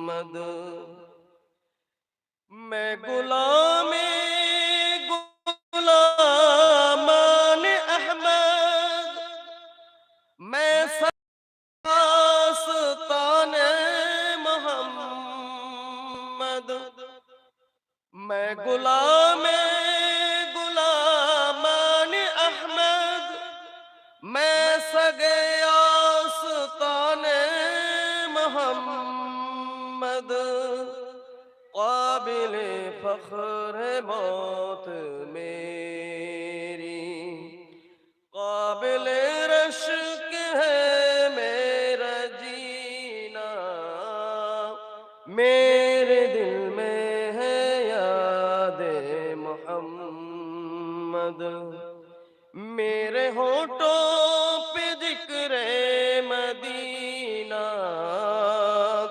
मोहम्मद। मैं गुलामे गुलामान अहमद, मैं सताने मोहम्मद। मैं गुलामे गुलामान अहमद, मैं सगे आस्ताने मोहम्मद। काबिले फख्र है मौत मेरी, काबिले रश्क है मेरा जीना। मेरे दिल में है याद मोहम्मद, मेरे होठों पे जिक्र मदीना।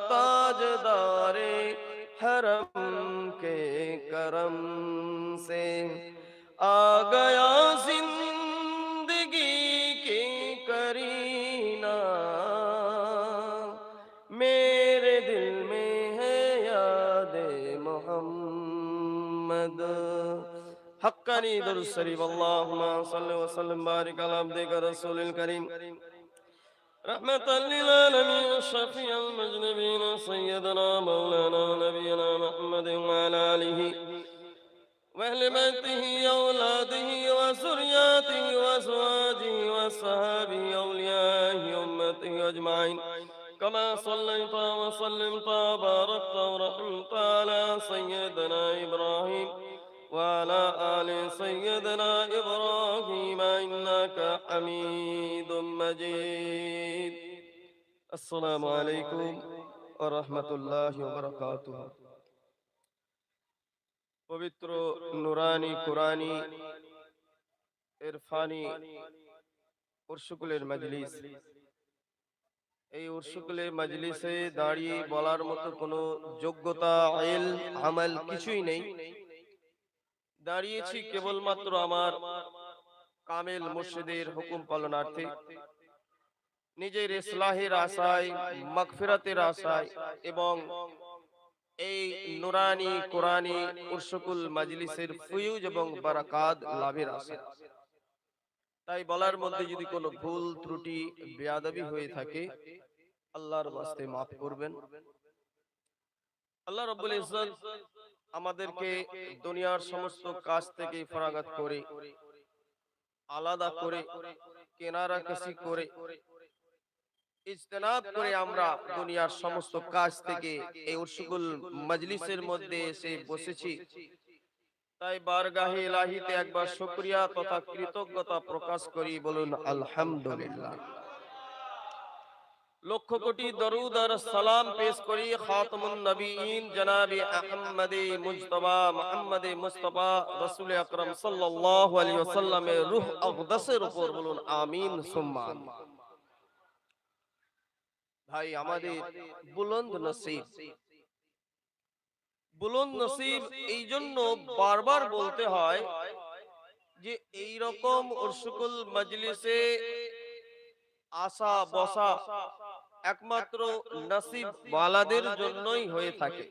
ताजदारे हरम के करम से आ गया जिंदगी की करीना। मेरे दिल में है याद मोहम्मद। हक्कानी दुरूद शरीफ। अल्लाहुम्मा सल्लि व सल्लिम बारिक अला अब्दिका रसूलिल करीम रहमतल लिल आलमीन शफीअल मुज़निबीन सय्यदना मौलाना नबीना मुहम्मद व अला आलिहि व अहले बैतिहि औलादिहि व ज़ुर्रिय्यतिहि व अज़वाजिहि व अस्हाबिहि औलियाहि उम्मतिहि अजमाइन। कमा सल्लैता व सल्लमता बारकता व रहमता अला सय्यदना इब्राहीम وعلى آل سيدنا إبراهيم إنك حميد مجيد। السلام عليكم ورحمة الله وبركاته। পবিত্র নুরানি কুরআনি ইরফানি উরসুকুলের মজলিস, এই উরসুকুলের মজলিসে দাঁড়িয়ে বলার মতো কোনো যোগ্যতা, ইলম, আমল কিছুই নেই। দাঁড়িয়েছি কেবলমাত্র আমার কামেল মুর্শিদের হুকুম পালনার্থে, নিজের ইসলাহের আশায়, মাগফিরাতের আশায় এবং এই নুরানি কুরআনি উরসুকুল মাজলিসের ফয়ুজ এবং বারাকাত লাভের আশায়। তাই বলার মধ্যে যদি কোনো ভুল ত্রুটি বেয়াদবি হয়ে থাকে আল্লাহর ওয়াস্তে মাফ করবেন। আল্লাহ রাব্বুল ইজ্জত আমাদেরকে দুনিয়ার সমস্ত কাজ থেকে ফরাগাত করে, আলাদা করে, কেনারা কাশি করে, ইজতিনাব করে আমরা দুনিয়ার সমস্ত কাজ থেকে এই উরসুকুল মজলিসের মধ্যে এসে বসেছি। তাই বারগাহে ইলাহিতে একবার শুকরিয়া তথা কৃতজ্ঞতা প্রকাশ করি, বলুন আলহামদুলিল্লাহ। লক্ষ কোটি দরুদ আর সালাম পেশ করি খাতামুন নবীন জনাবে আহমদে মুজতবা মুহাম্মদে মুস্তাফা রাসূল আকরাম সাল্লাল্লাহু আলাইহি ওয়াসাল্লামের রূহ আকদাসের উপর, বলুন আমিন সুম্মা আমিন। ভাই, আমাদের বুলন্দ নসিব, বুলন্দ নসিব এই জন্য বারবার বলতে হয় যে এই রকম উরসুকুল মজলিসে আসা বসা একমাত্র নসিব ওয়ালাদের জন্যই হয়ে থাকে।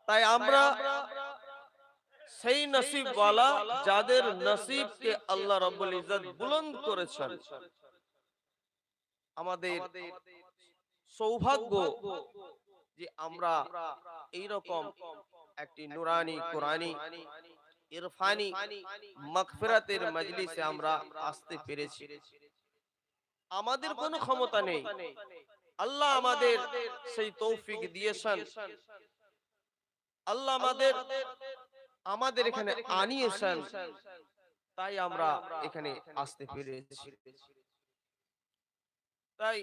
তাই আমরা সেই নসিব ওয়ালা যাদের নসিবকে আল্লাহ রাব্বুল ইজ্জত বুলন্দ করেছেন, আমাদের সৌভাগ্য যে আমরা এই রকম একটি নুরানি কুরআনি ইরফানি মাগফিরাতের মজলিসে আমরা আসতে পেরেছি। আমাদের কোনো ক্ষমতা নেই, আল্লাহ আমাদের সেই তৌফিক দিয়েছেন। আল্লাহ আমাদের এখানে আনিয়েছেন, তাই আমরা এখানে আসতে পেরেছি। তাই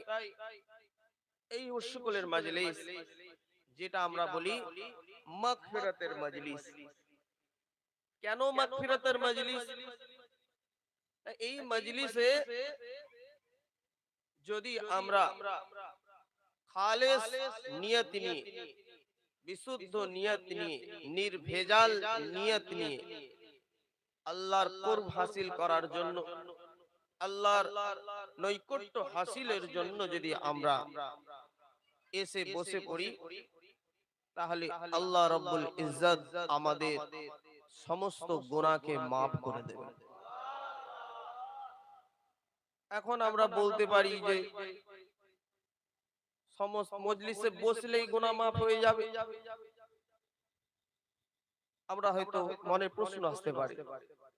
এই উরসুকুলের মজলিস, যেটা আমরা বলি মাগফিরাতের মজলিস। কেন মাগফিরাতের মজলিস? এই মজলিসে যদি আমরা খালেস নিয়ত নিয়ে, বিশুদ্ধ নিয়ত নিয়ে, নির্ভেজাল নিয়ত নিয়ে আল্লাহর কুরব হাসিল করার জন্য, আল্লাহর নৈকট্য হাসিলের জন্য যদি আমরা এসে বসে পড়ি, তাহলে আল্লাহ রাব্বুল ইজ্জত আমাদের সমস্ত গুনাহকে মাফ করে দেবেন। এখন আমরা বলতে পারি যে সমস্ত মজলিসে বসলেই গুনাহ মাফ হয়ে যাবে। আমরা হয়তো মনে প্রশ্ন আসতে পারে,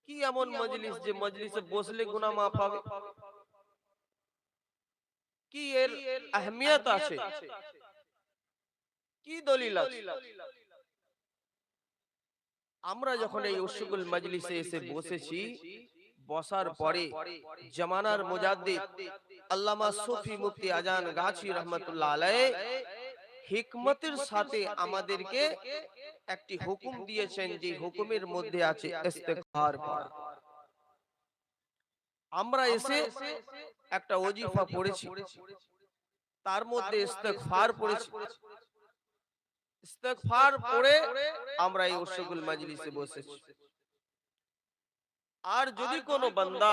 কি এমন মজলিস যে মজলিসে বসলে গুনাহ মাফ হবে? কি এর আহমিয়ত আছে? কি দলিল আছে? আমরা যখন এই উসুকুল মজলিসে এসে বসেছি, বসার পরে জামানার মুজাদ্দিদ আল্লামা সুফি মুফতি আজান গাছি রহমাতুল্লাহ আলাইহি হিকমতের সাথে আমাদেরকে একটি হুকুম দিয়েছেন, যে হুকুমের মধ্যে আছে ইস্তেগফার পড়া। আমরা এসে একটা ওজিফা পড়েছি, তার মধ্যে ইস্তেগফার পড়েছি। ইস্তেগফার পড়ে আমরা এই উসুকুল মজলিসে বসেছি। আর যদি কোনো বান্দা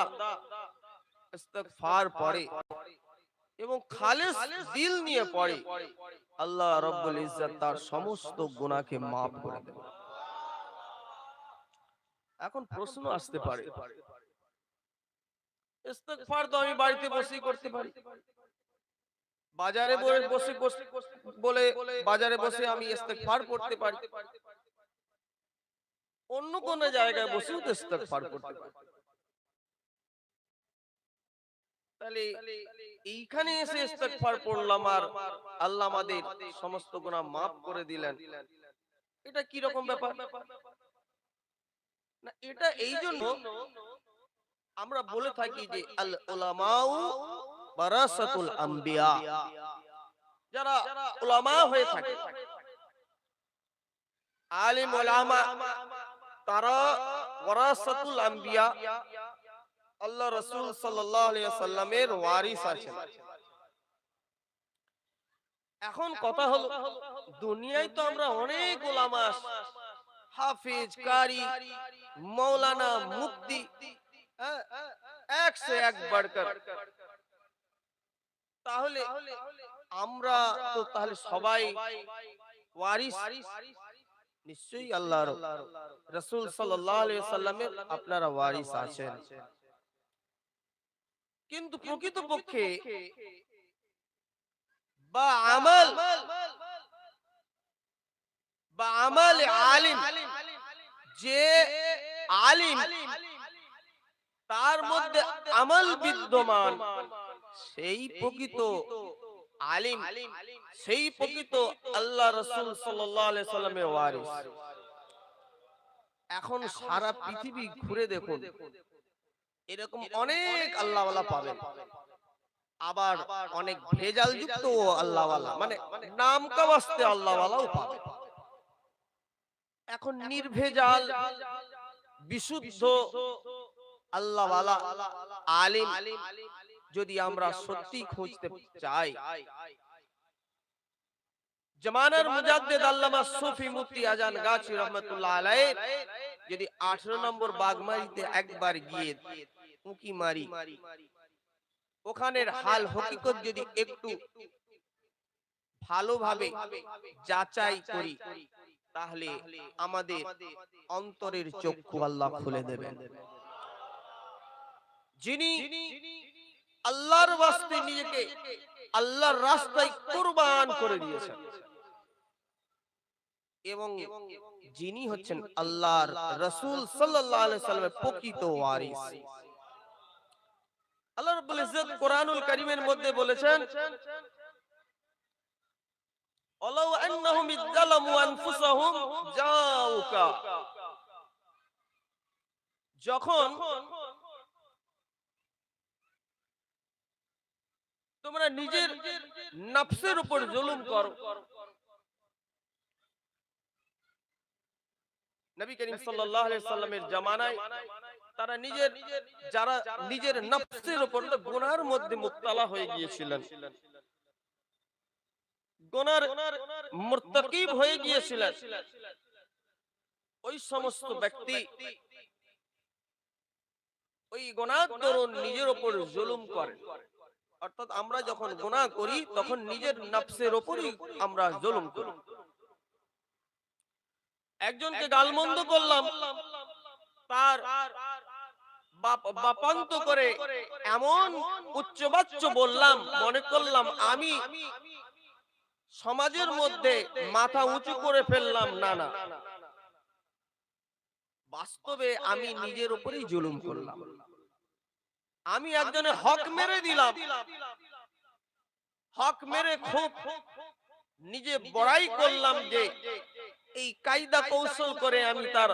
ইস্তেগফার পড়ে এবং খালিস দিল নিয়ে পড়ে, আল্লাহ রাব্বুল ইজ্জত তার সমস্ত গুনাহকে maaf করে দেবে। এখন প্রশ্ন আসতে পারে, ইস্তেগফার তো আমি বাড়িতে বসেই করতে পারি, বাজারে বসে বলে বাজারে বসে আমি ইস্তেগফার করতে পারি, অন্য কোন জায়গায় বসেও তো ইস্তেগফার করতে পারি। তাহলে এইখানে এসে ইস্তেগফার পড়লাম আর আল্লাহ আমাদের সমস্ত গুনাহ maaf করে দিলেন, এটা কি রকম ব্যাপার? না, এটা এই জন্য আমরা বলে থাকি যে আল উলামাউ ওয়ারাসাতুল আম্বিয়া, যারা উলামা হয়ে থাকে, আলিম উলামা, তারা ওয়ারাসাতুল আম্বিয়া, আল্লাহ রাসূল সাল্লাল্লাহু আলাইহি ওয়াসাল্লামের ওয়ারিস আছেন। এখন কথা হলো, দুনিয়ায় তো আমরা অনেক উলামা, হাফিজ, কারি, মৌলানা, মুফতি, এক সে এক বাড়কর, তাহলে আমরা তো তাহলে সবাই ওয়ারিস? নিশ্চয়ই আল্লাহর রাসূল সাল্লাল্লাহু আলাইহি ওয়াসাল্লামের আপনারা ওয়ারিস আছেন, কিন্তু প্রকৃতপক্ষে বা আমাল আলিম, যে আলিম তার মধ্যে আমল বিদ্যমান, সেই প্রকৃত আলিম, সেই প্রকৃত আল্লাহ রাসূল সাল্লাল্লাহু আলাইহি সাল্লামের ওয়ারিস। এখন সারা পৃথিবী ঘুরে দেখুন, এরকম অনেক আল্লাহওয়ালা পাবেন, আবার অনেক ভেজাল যুক্ত আল্লাহওয়ালা, মানে নাম কা ওয়াস্তে আল্লাহওয়ালাও পাবেন। এখন নির্ভেজাল বিশুদ্ধ আল্লাহওয়ালা আলিম যদি আমরা সত্যি খুঁজতে চাই, জামানার মুজাদ্দিদ আল্লামা সুফি মুফতি আজান গাছি রহমাতুল্লাহ আলাইহি যদি 18 নম্বর বাগমারিতে একবার গিয়ে উঁকি মারি, ওখানের হাল হকিকত যদি একটু ভালোভাবে যাচাই করি, তাহলে আমাদের অন্তরের চক্ষু আল্লাহ খুলে দেবেন। যিনি আল্লাহর ওয়াস্তে নিজেকে আল্লাহর রাস্তায় কুরবান করে দিয়েছেন, এবং যিনি হচ্ছেন আল্লাহর রাসূল সাল্লাল্লাহু আলাইহি সাল্লামের প্রকৃত ওয়ারিস। আল্লাহ রাব্বুল ইজ্জত কোরআনুল কারীমের মধ্যে বলেছেন, ওয়ালাউ আন্নাহুম ইযযালামু আনফুসাহুম জাউকা, যখন তোমরা নিজের নফসের উপর জুলুম করো, নবী করিম সাল্লাল্লাহু আলাইহি সাল্লামের জামানায় তারা যারা নিজের নফসের উপর গুনাহের মধ্যে মুবতালা হয়ে গিয়েছিলেন, গুনার মুরতাকিব হয়ে গিয়েছিলেন, ওই সমস্ত ব্যক্তি ওই গুনার দরুন নিজের উপর জুলুম করেন, অর্থাৎ আমরা যখন গুনাহ করি তখন নিজের নফসের উপরই আমরা জুলুম করি। একজনকে গালমন্দ করলাম, তার বাপান্ত করে এমন উচ্চবাচ্য বললাম, মনে করলাম আমি সমাজের মধ্যে মাথা উঁচু করে ফেললাম। না না, বাস্তবে আমি নিজের উপরেই জুলুম করলাম। আমি একজনের হক মেরে দিলাম, হক মেরে খুব নিজে বড়াই করলাম যে এই কায়দা কৌশল করে আমি তার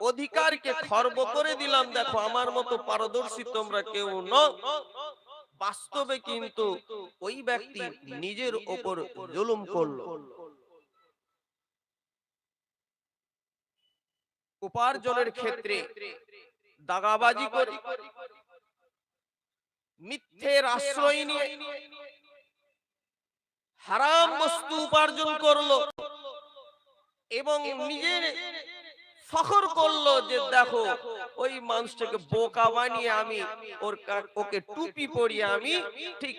অধিকারকে খর্ব করে দিলাম। দেখো আমার মতো পারদর্শী তোমরা কেউ নও। বাস্তবে কিন্তু ওই ব্যক্তি নিজের উপর জুলুম করলো। উপার্জনের ক্ষেত্রে দাগাবাজি করে, মিথ্যের আশ্রয় নিয়ে হারাম বস্তু উপার্জন করলো এবং নিজের ফখর করলো যে দেখো ওই মানুষটাকে বোকা বানিয়ে আমি ওকে টুপি পরিয়ে আমি ঠিক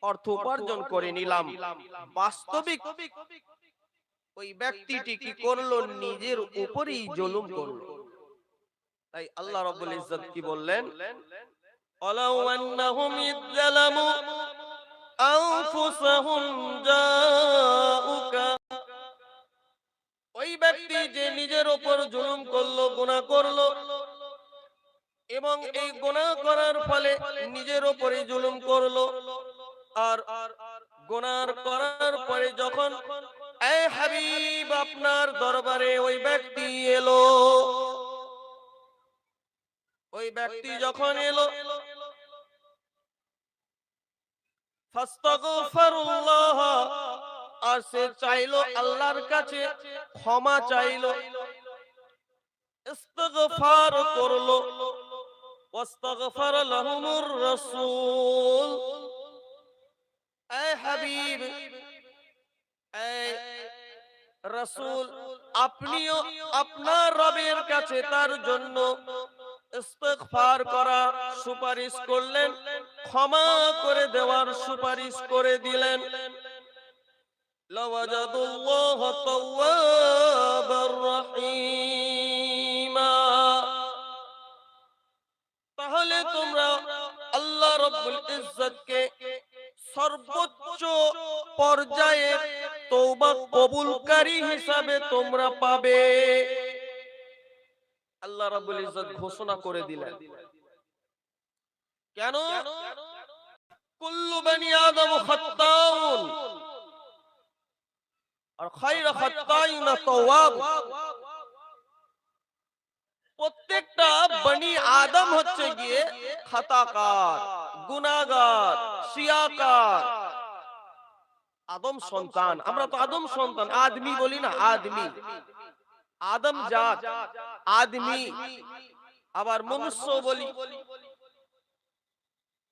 অর্থ উপার্জন করে নিলাম। বাস্তবিক ওই ব্যক্তিটি কি করলো? নিজের উপরেই জুলুম করলো। তাই আল্লাহ রাব্বুল ইজ্জত কি বললেন? ওয়ালাউ আন্নাহুম ইযলামু আনফুসাহুম জাউকা, ওই ব্যক্তি যে নিজের উপর জুলুম করলো, গুনাহ করলো এবং এই গুনাহ করার ফলে নিজের উপরে জুলুম করলো, আর গুনাহ করার পরে যখন এ হাবিব আপনার দরবারে ওই ব্যক্তি এলো, ওই ব্যক্তি যখন এলো ফাস্তাগফিরুল্লাহ, আর সে চাইলো আল্লাহর কাছে ক্ষমা চাইলো, ইস্তিগফার করলো, ওয়াস্তাগফার লাহুমুর রাসূল। এ হাবিব, এ রাসূল, আপনিও আপনার রবের কাছে তার জন্য ইস্তিগফার করা সুপারিশ করলেন, ক্ষমা করে দেওয়ার সুপারিশ করে দিলেন। লাওয়াজাদুল্লাহ তাওয়াবার রহিমা, তাহলে তোমরা আল্লাহ রাব্বুল ইজ্জতকে সর্বোচ্চ পর্যায়ে তওবা কবুলকারী হিসাবে তোমরা পাবে। আল্লাহ রাব্বুল ইজ্জত ঘোষণা করে দিলেন। কেন? কুল্লু বনি আদম খাত্তাউন আর খায়রু খাত্তাইনা তাওয়াব। প্রত্যেকটা বনি আদম হচ্ছে গিয়ে খাতাকার, গুনাহগার, শিয়াকার, আদম সন্তান। আমরা তো আদম সন্তান, আদমি বলি না, আদমি, আদম জাত, আদমি, আবার মনুষ্য বলি।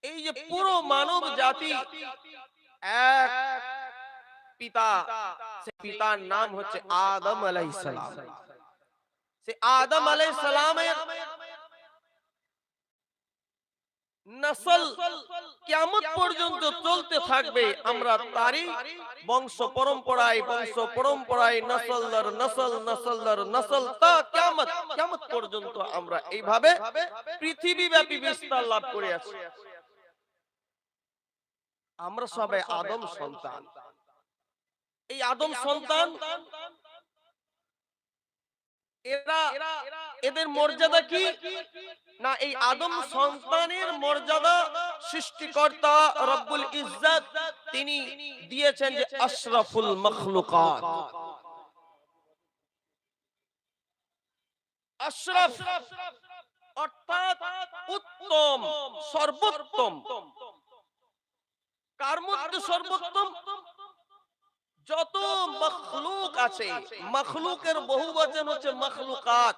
এই যে পুরো মানব জাতি এক পিতা, সে পিতার নাম হচ্ছে আদম আলাইহিস সালাম। সে আদম আলাইহিস সালামের নসল কিয়ামত পর্যন্ত চলতে থাকবে। আমরা তারই বংশ পরম্পরায় নসল দর নসল, নসল দর নসল তা কিয়ামত পর্যন্ত আমরা এইভাবে পৃথিবীব্যাপী বিস্তার লাভ করে আছি। আমরা সবাই আদম সন্তান। এই আদম সন্তান, এদের মর্যাদা কি না? এই আদম সন্তানের মর্যাদা সৃষ্টিকর্তা রব্বুল ইজ্জত তিনি দিয়েছেন যে আশরাফুল মাখলুকাত। আশরাফ অর্থাৎ উত্তম, সর্বোত্তম। কার মধ্যে সর্বোত্তম? যত মখলুক আছে, মখলুকের বহুবচন হচ্ছে মখলুকাত।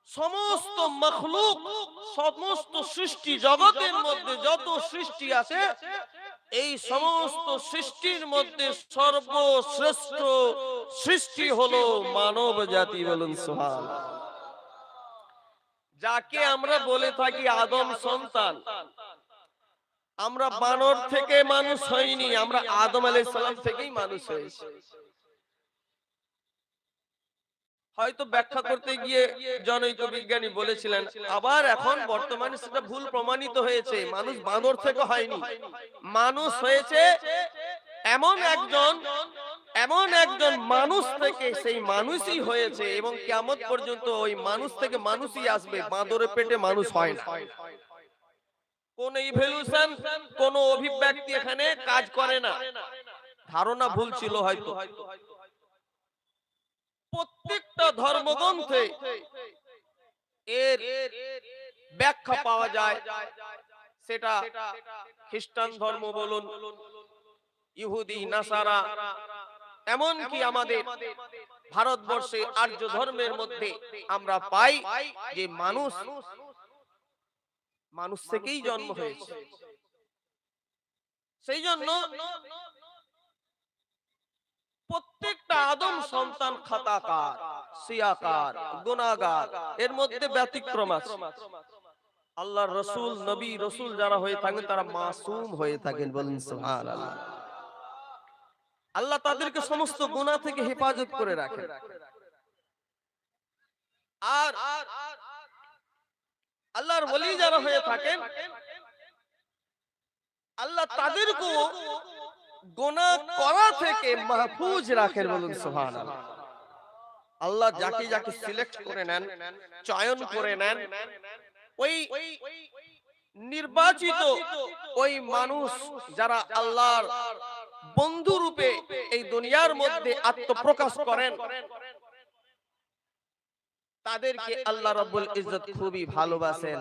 সমস্ত মখলুক, সমস্ত সৃষ্টি জগতের মধ্যে যত সৃষ্টি আছে, এই সমস্ত সৃষ্টির মধ্যে সর্বশ্রেষ্ঠ সৃষ্টি হলো মানব জাতি। বলুন সুবহানাল্লাহ। যাকে আমরা বলে থাকি আদম সন্তান, আমরা বানর থেকে মানুষ হইনি, আমরা আদম আলাইহিস সালাম থেকেই মানুষ হয়েছি। হয়তো ব্যাখ্যা করতে গিয়ে জনৈক বিজ্ঞানী বলেছিলেন, আবার এখন বর্তমানে সেটা ভুল প্রমাণিত হয়েছে, মানুষ বানর থেকে হয়নি, মানুষ হয়েছে এমন একজন মানুষ থেকে, সেই মানুষই হয়েছে এবং কিয়ামত পর্যন্ত ওই মানুষ থেকে মানুষই আসবে, বাঁদরের পেটে মানুষ হয় না। কোন ইভলিউশন, কোন অভিব্যক্তি এখানে কাজ করে না, ধারণা ভুল ছিল হয়তো। প্রত্যেকটা ধর্মগ্রন্থে এর ব্যাখ্যা পাওয়া যায়, সেটা খ্রিস্টান ধর্ম বলুন, ইহুদি, নাসারা, এমনকি আমাদের ভারতবর্ষে আর্য ধর্মের মধ্যে আমরা পাই যে মানুষ থেকেই জন্ম হয়েছে। সেই জন্য প্রত্যেকটা আদম সন্তান খাতাকার, সিয়াকার, গুনাহগার, এর মধ্যে ব্যতিক্রম আছে। আল্লাহর রাসূল, নবী রাসূল যারা হয়ে থাকেন তারা মাসুম হয়ে থাকেন, বলেন সুবহানাল্লাহ। আল্লাহ তাদেরকে সমস্ত গুনাহ থেকে হেফাজত করে রাখেন। আর আল্লাহর ওলি যারা হয়ে থাকেন, আল্লাহ তাদেরকে গুনাহ করা থেকে মাহফুজ রাখেন, বলুন সুবহানাল্লাহ। আল্লাহ যাকে যাকে সিলেক্ট করে নেন, চয়ন করে নেন, ওই নির্বাচিত ওই মানুষ যারা আল্লাহর বন্ধু রূপে এই দুনিয়ার মধ্যে আত্মপ্রকাশ করেন, তাদেরকে আল্লাহ রাব্বুল ইজ্জত খুবই ভালোবাসেন।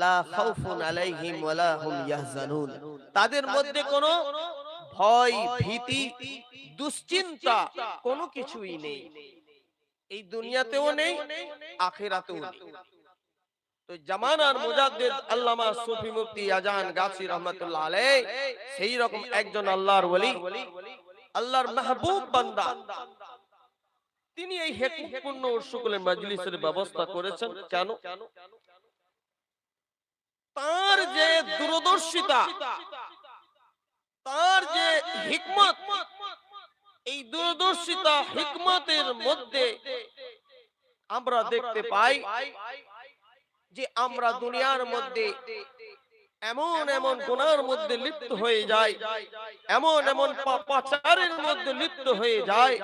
লা খাউফুন আলাইহিম ওয়ালা হুম ইয়াহজানুন, তাদের মধ্যে কোনো ভয়, ভীতি, দুশ্চিন্তা কোনো কিছুই নেই, এই দুনিয়াতেও নেই, আখিরাতেও নেই। তো জামানার মুজাদ্দিদ আল্লামা সুফি মুফতি আজান গাছি রহমাতুল্লাহ আলাইহি সেই রকম একজন আল্লাহর ওলি, আল্লাহর মাহবুব বান্দা, তিনি এই হেকমতপূর্ণ উরসুকুল মাজলিসের ব্যবস্থা করেছেন। কেন? তার যে দূরদর্শিতা, তার যে হিকমত, এই দূরদর্শিতা হিকমতের মধ্যে আমরা দেখতে পাই যে আমরা দুনিয়ার মধ্যে এমন এমন গুনাহের মধ্যে লিপ্ত হয়ে যায়, এমন এমন পাপাচারের মধ্যে লিপ্ত হয়ে যায়,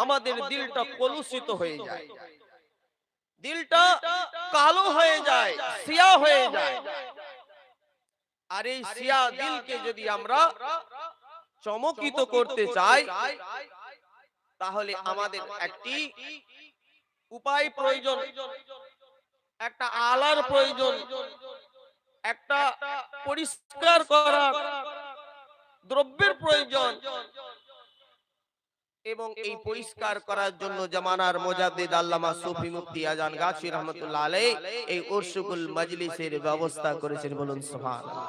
আমাদের দিলটা কলুষিত হয়ে যায়, দিলটা কালো হয়ে যায়, সিয়া হয়ে যায়। আর এই সিয়া দিলকে যদি আমরা চমকিত করতে চাই, তাহলে আমাদের একটি উপায় প্রয়োজন, একটা আলার প্রয়োজন, একটা পরিষ্কার করার দ্রব্যের প্রয়োজন। এবং এই পরিষ্কার করার জন্য জামানার মুজাদ্দিদ আল্লামা সুফি মুফতি আজান গাছি রহমাতুল্লাহ আলাইহি এই উরসুকুল মাজলিসের ব্যবস্থা করেছেন, বলুন সুবহানাল্লাহ।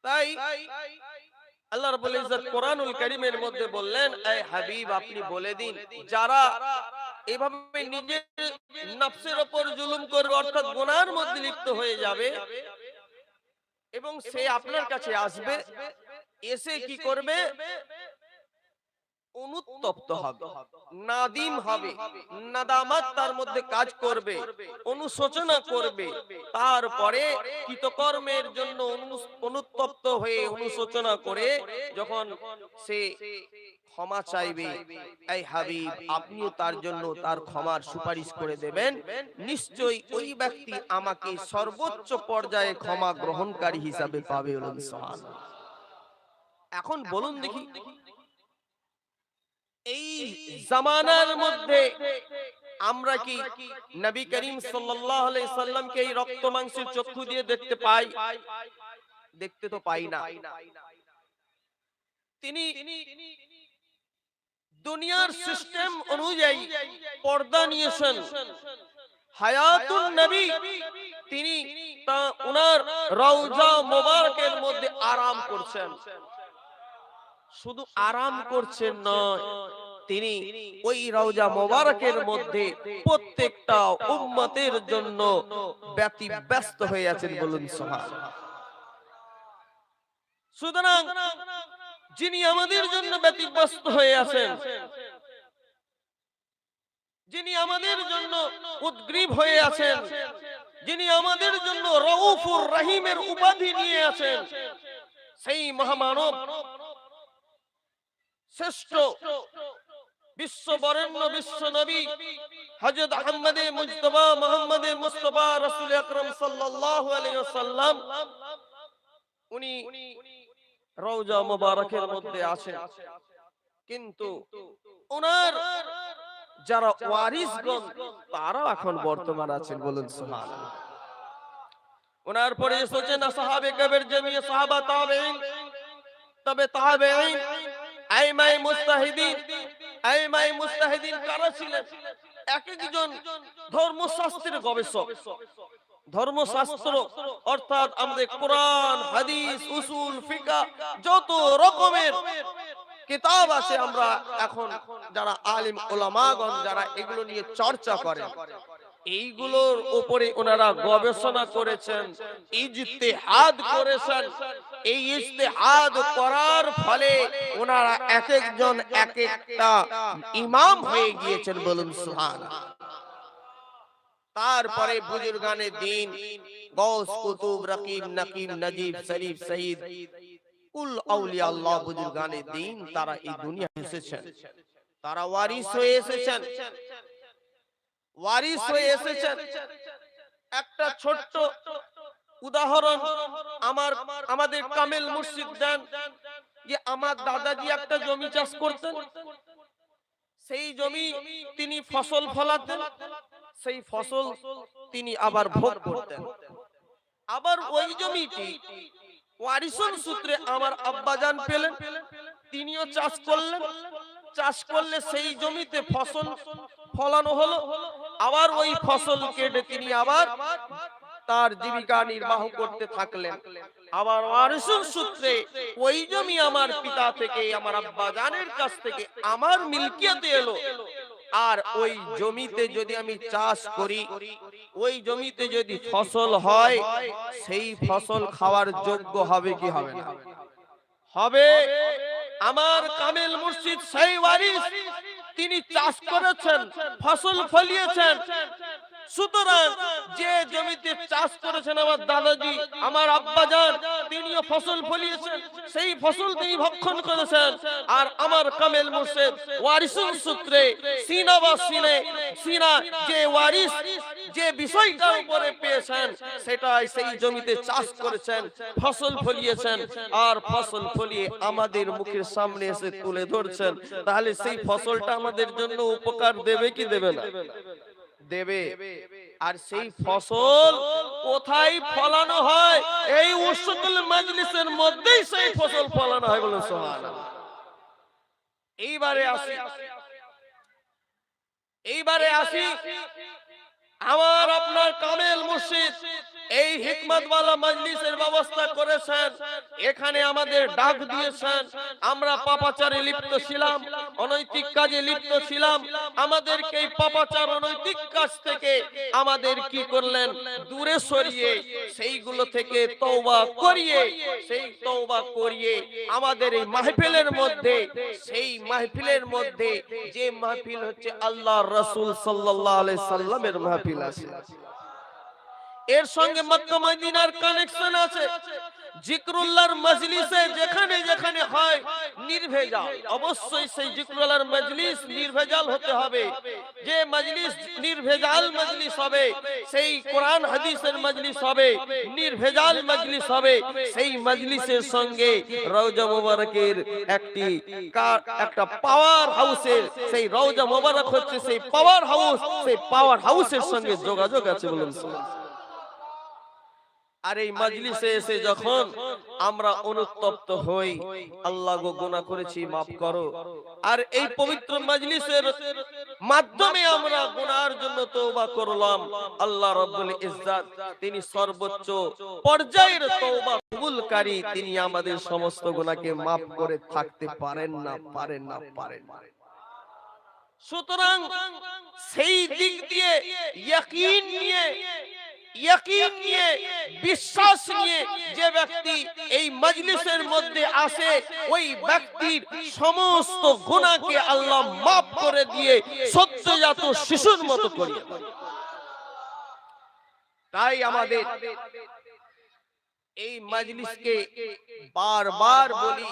তাই আল্লাহ রাব্বুল ইজ্জত কোরআনুল কারীমের মধ্যে বললেন, এই হাবিব আপনি বলে দিন, যারা এভাবে নিজের নফসের উপর জুলুম করবে, অর্থাৎ গুনাহের মধ্যে লিপ্ত হয়ে যাবে, এবং সে আপনার কাছে আসবে, এসে কি করবে? অনুতপ্ত হবে, নাদিম হবে, নাদামাত তার মধ্যে কাজ করবে, অনুশোচনা করবে, তারপরে কৃতকর্মের জন্য অনুতপ্ত হয়ে অনুশোচনা করে যখন সে ক্ষমা চাইবে, এই হাবিব আপনিও তার জন্য তার ক্ষমার সুপারিশ করে দেবেন, নিশ্চয়ই ওই ব্যক্তি আমাকে সর্বোচ্চ পর্যায়ে ক্ষমা গ্রহণকারী হিসাবে পাবে। এখন বলুন দেখি, এই জামানার মধ্যে আমরা কি নবী করিম সাল্লাল্লাহু আলাইহি সাল্লামকে এই রক্ত মাংসের চক্ষু দিয়ে দেখতে পাই? দেখতে তো পাই না। তিনি দুনিয়ার সিস্টেম অনুযায়ী পর্দা নিয়েছেন, হায়াতুন নবী, তিনি ওনার রওজা মোবারকের মধ্যে আরাম করছেন। শুধু আরাম করছেন নয়, তিনি ওই রওজা মোবারকের মধ্যে প্রত্যেকটা উম্মতের জন্য ব্যস্ত হয়ে আছেন, বলুন সুবহানাল্লাহ। সুতরাং যিনি আমাদের জন্য ব্যতিব্যস্ত হয়ে আছেন, যিনি আমাদের জন্য উদ্গ্রীব হয়ে আছেন, যিনি আমাদের জন্য রউফুর রহিমের উপাধি নিয়ে আছেন, সেই মহামানব শ্রেষ্ঠ বিশ্ববরেণ্য বিশ্ব নবী হযরত আহমদে মুজতবা মুহাম্মদে মুস্তাফা রাসূল আকরাম সাল্লাল্লাহু আলাইহি ওয়াসাল্লাম উনি রওজা মুবারকের মধ্যে আছেন, কিন্তু ওনার যারা ওয়ারিসগণ তারা এখন বর্তমান আছেন, বলুন সুবহানাল্লাহ। ওনার পরে এসেছেন সাহাবে কেরামের জমিয়ে সাহাবা তাবেঈন, তবে তাবেঈন আইমায়ে মুজতাহিদিন। আইমায়ে মুজতাহিদিন কারা ছিলেন? এক একজন ধর্মশাস্ত্রের গবেষক। ধর্মশাস্ত্র অর্থাৎ আমাদের কোরআন, হাদিস, উসুল, ফিকহ যত রকমের কিতাব আছে, আমরা এখন যারা আলিম উলামাগণ যারা এগুলো নিয়ে চর্চা করেন, এইগুলোর উপরে ওনারা গবেষণা করেছেন, ইজতিহাদ করেছেন। এই ইজতিহাদ করার ফলে ওনারা এক একজন এক একটা ইমাম হয়ে গিয়েছেন, বলুন সুবহানাল্লাহ। তারপরে বুজুর্গানে দ্বীন গৌস কুতুব রকিব নকিব নজিব শরীফ শহীদ কুল আউলিয়া আল্লাহ বুজুর্গানে দ্বীন তারা এই দুনিয়ায় এসেছেন, তারা ওয়ারিস হয়ে এসেছেন, ওয়ারিস হয়ে এসেছেন। একটা ছোট্ট উদাহরণ আমাদের কামেল মুর্শিদ দেন যে আমার দাদাজি একটা জমি চাষ করতেন, সেই জমি তিনি ফসল ফলাতেন, সেই ফসল তিনি আবার ভোগ করতেন। আবার ওই জমিটি ওয়ারিসন সূত্রে আমার আব্বাজান পেলেন, তিনিও চাষ করলেন। চাষ করলে সেই জমিতে ফসল ফলানো হলো, আবার ওই ফসল কেটে তিনি আবার তার জীবিকা নির্বাহ করতে থাকলেন। আবার ওয়ারিসন সূত্রে ওই জমি আমার পিতা থেকে, আমার আব্বাজানের কাছ থেকে আমার মিলকিয়তে এলো। আর ওই জমিতে যদি আমি চাষ করি, ওই জমিতে যদি ফসল হয়, সেই ফসল খাওয়ার যোগ্য হবে কি হবে না? হবে। আমার কামেল মুর্শিদ সেই ওয়ারিস, তিনি চাষ করেছেন, ফসল ফলিয়েছেন। সুতরাং যে জমিতে চাষ করেছেন আমার দাদাজি, আমার আব্বাজান, তিনিও ফসল ফলিয়েছেন, সেই ফসল তিনি ভক্ষণ করেছেন। আর আমার কামেল মুর্শিদ ওয়ারিসুল সূত্রে সিনা বা সিনা যে ওয়ারিস যে বিষয়টার উপরে পেয়েছেন, সেটাই সেই জমিতে চাষ করেছেন, ফসল ফলিয়েছেন, আর ফসল ফলিয়ে আমাদের মুখের সামনে এসে তুলে ধরছেন। তাহলে সেই ফসলটা আমাদের জন্য উপকার দেবে কি দেবে না? দেবে। আর সেই ফসল কোথায় ফলানো হয়? এই উসুল মাজলিসের মধ্যেই সেই ফসল ফলানো হয়, বলুন সুবহানাল্লাহ। এইবারে আসি আমার আপনার কামেল মুর্শিদ এই হিকমতওয়ালা মজলিসের ব্যবস্থা করেছেন, এখানে আমাদের ডাক দিয়েছেন। আমরা পাপাচারে লিপ্ত ছিলাম, অনৈতিক কাজে লিপ্ত ছিলাম। আমাদেরকে এই পাপাচার অনৈতিক কাজ থেকে আমাদের কি করলেন? দূরে সরিয়ে সেইগুলো থেকে তওবা করিয়ে, সেই তওবা করিয়ে আমাদের এই মাহফিলের মধ্যে, সেই মাহফিলের মধ্যে যে মাহফিল হচ্ছে আল্লাহর রাসূল সাল্লাল্লাহু আলাইহি সাল্লামের মাহফিল আছে, এর সঙ্গে মক্কা মদিনার কানেকশন আছে। জিকরুল্লাহর মজলিসে যেখানে যেখানে হয় নির্ভেজাল, অবশ্যই সেই জিকরুল্লাহর মজলিস নির্ভেজাল হতে হবে। যে মজলিস নির্ভেজাল মজলিস হবে, সেই কোরআন হাদিসের মজলিস হবে, নির্ভেজাল মজলিস হবে। সেই মজলিসের সঙ্গে রওজা মুবারকের একটা পাওয়ার হাউসের, সেই রওজা মুবারক হচ্ছে সেই পাওয়ার হাউস, সেই পাওয়ার হাউসের সঙ্গে যোগাযোগ আছে, বলুন। আর এই মজলিসে এসে যখন আমরা অনুতপ্ত হই, আল্লাহ গো গুনাহ করেছি মাফ করো, আর এই পবিত্র মজলিসের মাধ্যমে আমরা গুনাহের জন্য তওবা করলাম, আল্লাহ রাব্বুল ইজ্জত তিনি সর্বোচ্চ পর্যায়ের তওবা কবুলকারী, তিনি আমাদের সমস্ত গুনাহকে মাফ করে থাকতে পারেন না। সুতরাং সেই দিক দিয়ে ইয়াকিন নিয়ে ইয়াকিন নিয়ে, বিশ্বাস নিয়ে যে ব্যক্তি এই মজলিসের মধ্যে আসে, ওই ব্যক্তির সমস্ত গুনাহকে আল্লাহ মাফ করে দিয়ে সদ্যজাত শিশুর মতো করিয়ে দেন। তাই আমাদের এই মজলিসকে বারবার বলি,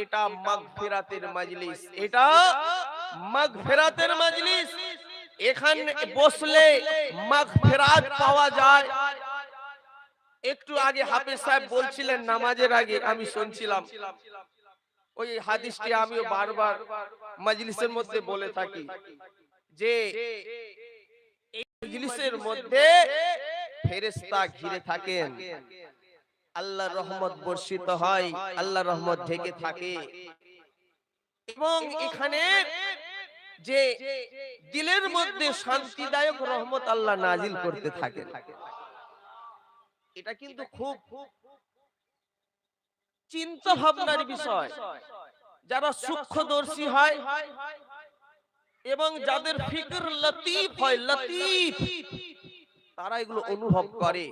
এটা মাগফিরাতের মজলিস, এটা মাগফিরাতের মজলিস। এখানে বসলে মাগফিরাত পাওয়া যায়। একটু আগে হাফেজ সাহেব বলছিলেন নামাজের আগে, আমি শুনছিলাম ওই হাদিসটি, আমিও বারবার মজলিসের মধ্যে বলে থাকি যে এই মজলিসের মধ্যে ফেরেশতা ঘিরে থাকেন, আল্লাহর রহমত বর্ষিত হয়, আল্লাহর রহমত ঢেকে থাকে, এবং এখানে যে দিলের মধ্যে শান্তিদায়ক রহমত আল্লাহ নাজিল করতে থাকেন। এটা কিন্তু খুব চিন্তা ভাবনার বিষয়। যারা সূক্ষ্মদর্শী হয় এবং যাদের ফিকর লতিফ হয়, লতিফ, তারা এগুলো অনুভব করে।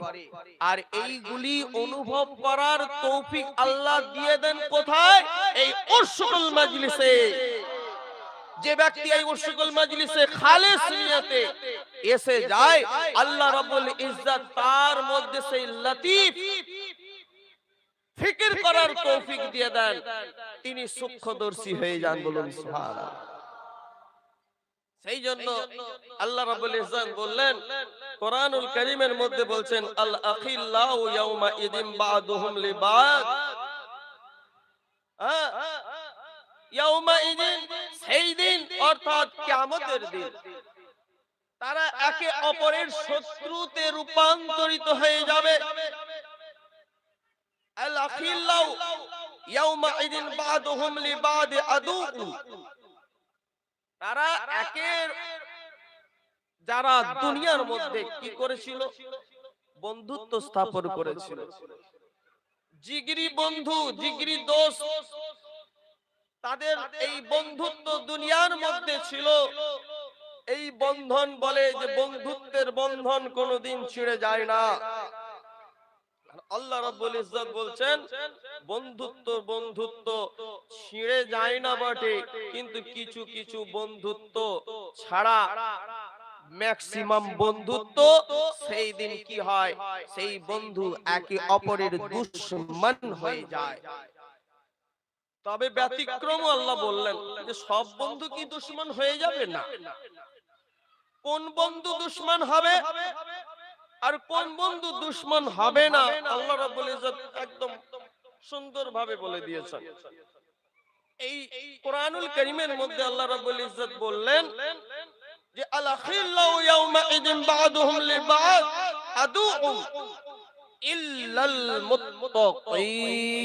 আর এইগুলি অনুভব করার তৌফিক আল্লাহ দিয়ে দেন কোথায়? এই উরসুল মজলিসে। যে ব্যক্তি এই উরসুল মজলিসে খালেস নিয়তে এসে যায়, আল্লাহ রাব্বুল ইজ্জত তার মধ্যে সেই লতিফ ফিকির করার তৌফিক দিয়ে দেন, তিনি সূক্ষ্মদর্শী হয়ে যান। বলুন সুবহানাল্লাহ। সেই জন্য আল্লাহ রাব্বুল ইজ্জত বললেন কোরআনুল কারীমের মধ্যে, বলছেন আল আখিল্লাউ ইয়াউমা ইদিন বাদুহুম লিবাদ, ইয়াউমা ইদিন, সেই দিন অর্থাৎ কিয়ামতের দিন, তারা একে অপরের শত্রুতে রূপান্তরিত হয়ে যাবে। আল আখিল্লাউ ইয়াউমা ইদিন বাদুহুম লিবাদ আদু, তারা একের, যারা দুনিয়ার মধ্যে কি করেছিল? বন্ধুত্ব স্থাপন করেছিল, জিগরি বন্ধু, জিগরি দোস্ত, তাদের এই বন্ধুত্ব দুনিয়ার মধ্যে ছিল। এই বন্ধন বলে যে বন্ধুত্বের বন্ধন কোনোদিন ছিঁড়ে যায় না। আল্লাহ রাব্বুল ইজ্জত বলছেন বন্ধুত্ব ছিঁড়ে যায় না বটে, কিন্তু কিছু কিছু বন্ধুত্ব ছাড়া ম্যাক্সিমাম বন্ধুত্ব সেই দিন কি হয়? সেই বন্ধু একে অপরের দুশমন হয়ে যায়। তবে ব্যতিক্রম আল্লাহ বললেন যে সব বন্ধু কি দুশমন হয়ে যাবে না। কোন বন্ধু দুশমন হবে আর কোন বন্ধু দুশমন হবে না, আল্লাহ রাব্বুল ইজ্জত একদম সুন্দরভাবে বলে দিয়েছেন। এই কোরআনুল কারীমের মধ্যে আল্লাহ রাব্বুল ইজ্জত বললেন যে আল আখিল্লাউ ইয়াউমা ইদিন বাদুহুম লিবাদ আদুউম ইল্লাল মুত্তাকিন।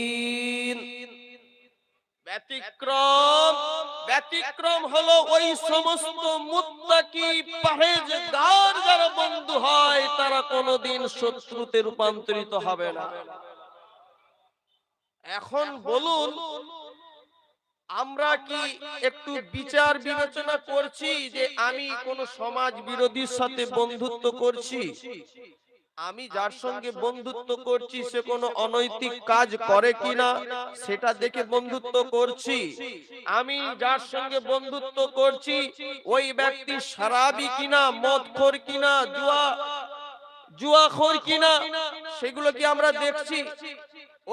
ব্যতিক্রম হলো ওই সমস্ত মুত্তাকি পরহেজগার যারা বন্ধু হয়, তারা কোনোদিন শত্রুতে রূপান্তরিত হবে না। এখন বলুন, আমরা কি একটু বিচার বিবেচনা করছি যে আমি কোন সমাজ বিরোধীর সাথে বন্ধুত্ব করছি? আমি যার সঙ্গে বন্ধুত্ব করছি সে কোনো অনৈতিক কাজ করে কিনা সেটা দেখে বন্ধুত্ব করছি। আমি যার সঙ্গে বন্ধুত্ব করছি ওই ব্যক্তি শরাবী কিনা, মদখোর কিনা, জুয়াখোর কিনা, সেগুলো কি আমরা দেখছি?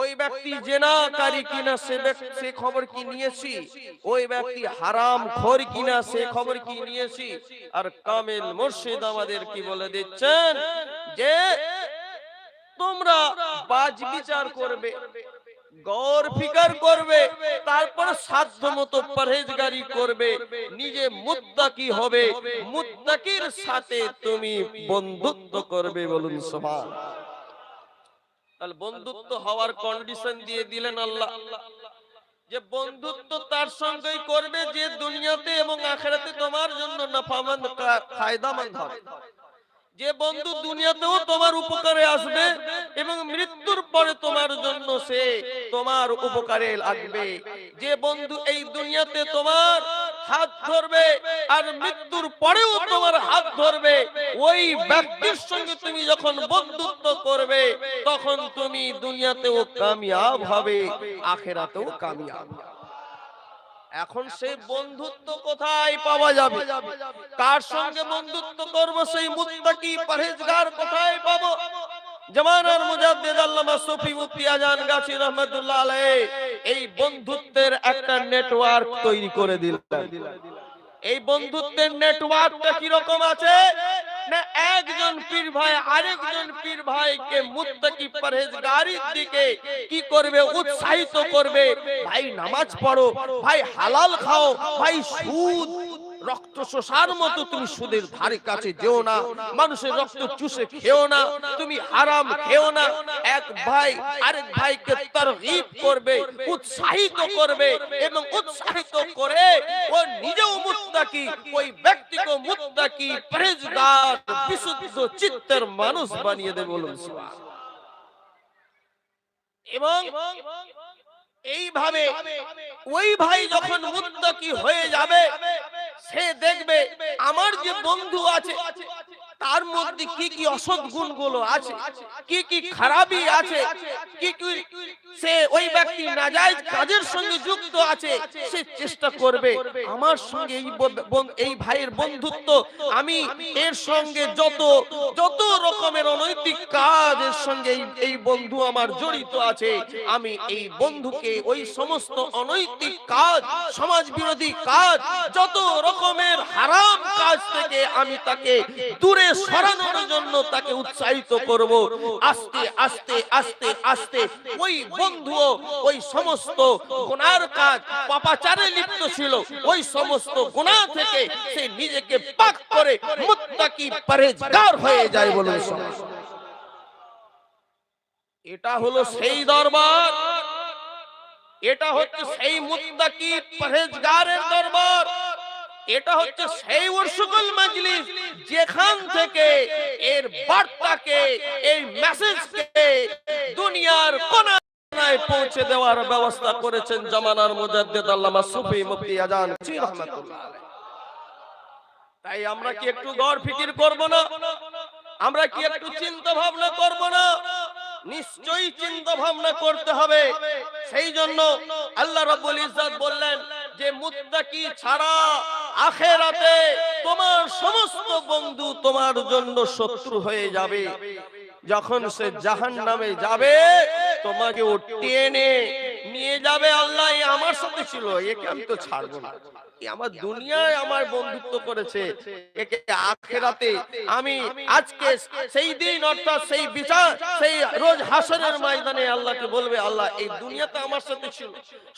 ওই ব্যক্তি জেনাকারী কিনা সে খবর কি নিয়েছি? ওই ব্যক্তি হারামখোর কিনা সে খবর কি নিয়েছি? আর কামিল মুর্শিদ আমাদের কি বলে দিচ্ছেন যে তোমরা বাজ বিচার করবে, গৌর ফিকার করবে, তারপর সাধ্যমতো পরহেজগারি করবে, নিজে মুত্তাকি হবে, মুত্তাকির সাথে তুমি বন্ধুত্ব করবে। বলুন সুবহানাল্লাহ। তাহলে বন্ধুত্ব হওয়ার কন্ডিশন দিয়ে দিলেন আল্লাহ, যে বন্ধুত্ব তার সঙ্গেই করবে যে দুনিয়াতে এবং আখিরাতে তোমার জন্য নাফামন্দ, ফায়দামন্দ হবে। যে বন্ধু দুনিয়াতেও তোমার উপকারে আসবে এবং মৃত্যুর পরে তোমার জন্য সে তোমার উপকারে লাগবে। যে বন্ধু এই দুনিয়াতে তোমার হাত ধরবে আর মৃত্যুর পরেও তোমার হাত ধরবে, ওই ব্যক্তির সঙ্গে তুমি যখন বন্ধুত্ব করবে তখন তুমি দুনিয়াতেও কামিয়াব হবে, আখিরাতেও কামিয়াব হবে। এখন সেই বন্ধুত্ব কোথায় পাওয়া যাবে? কার সঙ্গে বন্ধুত্ব করব? সেই মুত্তাকি পরহেজগার কোথায় পাবো? জামানার মুজাদ্দিদ আল্লামা সুফি মুফতি আজান গাছি রহমাতুল্লাহ আলাইহি এই বন্ধুত্বের একটা নেটওয়ার্ক তৈরি করে দিলেন। এই বন্ধুত্বের নেটওয়ার্কটা কি রকম আছে না, একজন পীর ভাই আরেকজন পীর ভাইকে মুত্তাকি পরহেজগারির দিকে কি করবে? উৎসাহিত করবে। ভাই নামাজ পড়ো, ভাই হালাল খাও, ভাই সুদ রক্ত শোষার মতো তুমি সুদের ধারে কাছে যেও না, মানুষের রক্ত চুষে খেও না, তুমি হারাম খেও না। এক ভাই আরেক ভাইকে তারগীব করবে, উৎসাহিত করবে এবং উৎসাহিত করে ও নিজেও মুত্তাকি, ওই ব্যক্তিকে মুত্তাকি পরহেজগার বিশুদ্ধ চিত্তের মানুষ বানিয়ে দেবে। বলুন সুবহানাল্লাহ। এবং এইভাবে ওই ভাই যখন মুত্তাকি হয়ে যাবে, সে দেখবে আমার যে বন্ধু আছে তার মধ্যে কি কি অসৎ গুণগুলো আছে, কি কি খারাপি আছে, কি কি সে ওই ব্যক্তি নাজায়েজ কাজের সঙ্গে যুক্ত আছে, সে চেষ্টা করবে আমার সঙ্গে এই ভাইয়ের বন্ধুত্ব, আমি এর সঙ্গে যত রকমের অনৈতিক কাজের সঙ্গে এই বন্ধু আমার জড়িত আছে, আমি এই বন্ধুকে ওই সমস্ত অনৈতিক কাজ, সমাজ বিরোধী কাজ, যত রকমের হারাম কাজ থেকে আমি তাকে দূরে সরানোর জন্য তাকে উৎসাহিত করব। আস্তে আস্তে আস্তে আস্তে ওই বন্ধু ওই সমস্ত গুনার কাজ, পাপাচারে লিপ্ত ছিল, ওই সমস্ত গুনাহ থেকে সে নিজেকে পাক করে মুত্তাকি পরহেজগার হয়ে যায়। বলুন এটা হলো সেই দরবার, এটা হচ্ছে সেই মুত্তাকি পরহেজগারের দরবার, এটা হচ্ছে সেই ওয়ারসুকুল মাজলিস যেখান থেকে এর বার্তাকে, এই মেসেজকে দুনিয়ার কোনায় পৌঁছে দেওয়ার ব্যবস্থা করেছেন জামানার মুজাদ্দিদ আল্লামা সুফি মুফতি আজান রাহমাতুল্লাহ আলাইহি। তাই আমরা কি একটু গড় ফিকির করব না? আমরা কি একটু চিন্তা ভাবনা করব না? নিশ্চয়ই চিন্তা ভাবনা করতে হবে। সেই জন্য আল্লাহ রাব্বুল ইজ্জত বললেন যে মুত্তাকি ছাড়া আখিরাতে তোমার সমস্ত বন্ধু তোমার জন্য শত্রু হয়ে যাবে। যখন সে জাহান্নামে যাবে তোমাকে টেনে নিয়ে যাবে, আল্লাহ আমার সাথে ছিল, একে আমি তো ছাড়বো না, আমার দুনিয়ায় আমার বন্ধুত্ব করেছে, একে আখিরাতে আমি আজকে সেই দিন অর্থাৎ সেই বিচার, সেই রোজ হাসরের ময়দানে আল্লাহকে বলবে, আল্লাহ এই দুনিয়াতে আমার সাথে ছিল,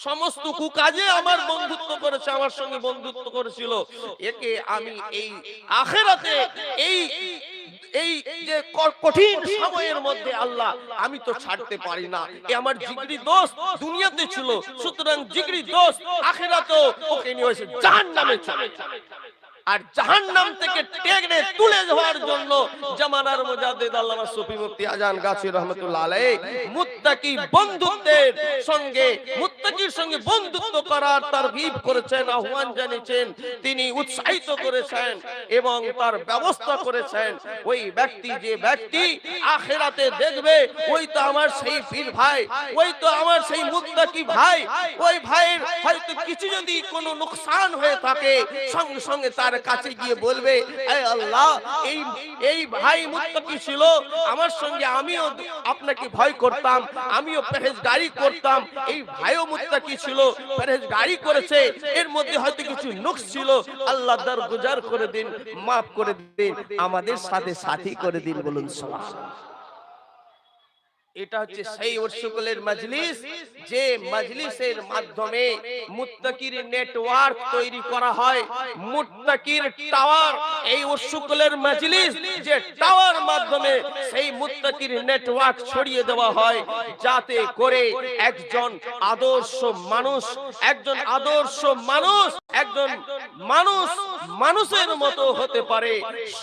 সমস্ত কুকাজে আমার বন্ধুত্ব করেছে, আমার সঙ্গে বন্ধুত্ব করেছিল, একে আমি এই আখিরাতে এই যে কঠিন সময়ের মধ্যে আল্লাহ আমি তো ছাড়তে পারি না, এ আমার জিগরি দোস্ত দুনিয়াতে ছিল, সুতরাং জিগরি দোস্ত আখিরাতেও ওকে নিয়ে এসে জাহান্নামে চলে যাবে। আর জাহান্নাম থেকে টেনে তুলে যাওয়ার জন্য জামানার মুজাদ্দিদ আল্লামা সুফি মুফতি আজান গাছি রহমাতুল্লাহ আলাইহি মুত্তাকি বন্ধুত্বের সঙ্গে, মুত্তাকির সঙ্গে বন্ধুত্ব করার তারগীব করেছেন, আহ্বান জানিয়েছেন, তিনি উৎসাহিত করেছেন এবং তার ব্যবস্থা করেছেন। ওই ব্যক্তি, যে ব্যক্তি আখিরাতে দেখবে ওই তো আমার সেই পীর ভাই, ওই তো আমার সেই মুত্তাকি ভাই, ওই ভাইয়ের হয়তো কিছু যদি কোনো নুকসান হয়ে থাকে, সঙ্গে সঙ্গে তার কাছে গিয়ে বলবে, হে আল্লাহ এই ভাই মুত্তাকি ছিল আমার সঙ্গে, আমিও আপনাকে ভয় করতাম, আমিও পরহেজগারি করতাম, এই ভাইও মুত্তাকি ছিল, পরহেজগারি করেছে, এর মধ্যে হয়তো কিছু নুকস ছিল, আল্লাহ দরগুজার করে দিন, মাফ করে দিন, আমাদের সাথে সাথী করে দিন। বলুন সুবহানাল্লাহ। এটা হচ্ছে সেই ওয়ারসুকুলের মজলিস, যে মজলিসের মাধ্যমে মুত্তাকির নেটওয়ার্ক তৈরি করা হয়, মুত্তাকির টাওয়ার, এই ওয়ারসুকুলের মজলিস যে টাওয়ার মাধ্যমে সেই মুত্তাকির নেটওয়ার্ক ছড়িয়ে দেওয়া হয়, যাতে করে একজন আদর্শ মানুষ, একজন আদর্শ মানুষ, একজন মানুষ মানুষের মতো হতে পারে,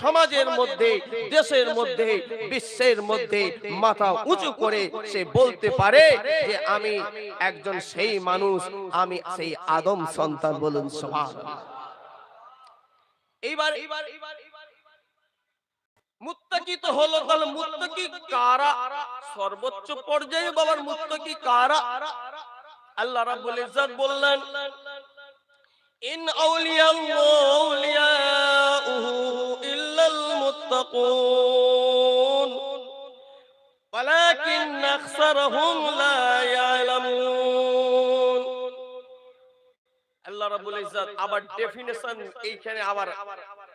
সমাজের মধ্যে, দেশের মধ্যে, বিশ্বের মধ্যে মাথা উঁচু করে সে বলতে পারে যে আমি একজন সেই মানুষ, আমি সেই আদম সন্তান। বলুন সুবহানাল্লাহ। এইবার মুত্তাকি তো হলো, তাহলে মুত্তাকি কারা? সর্বোচ্চ পর্যায়ে বাবার মুত্তাকি কারা? আল্লাহ রাব্বুল ইজ্জত বললেন, ইন আউলিয়াউহু ইল্লাল মুত্তাকুন ওয়ালাকিন আকসারহুম লা ইয়ালামুন। আল্লাহ রাব্বুল ইজ্জত আবার ডেফিনিশন এইখানে আবার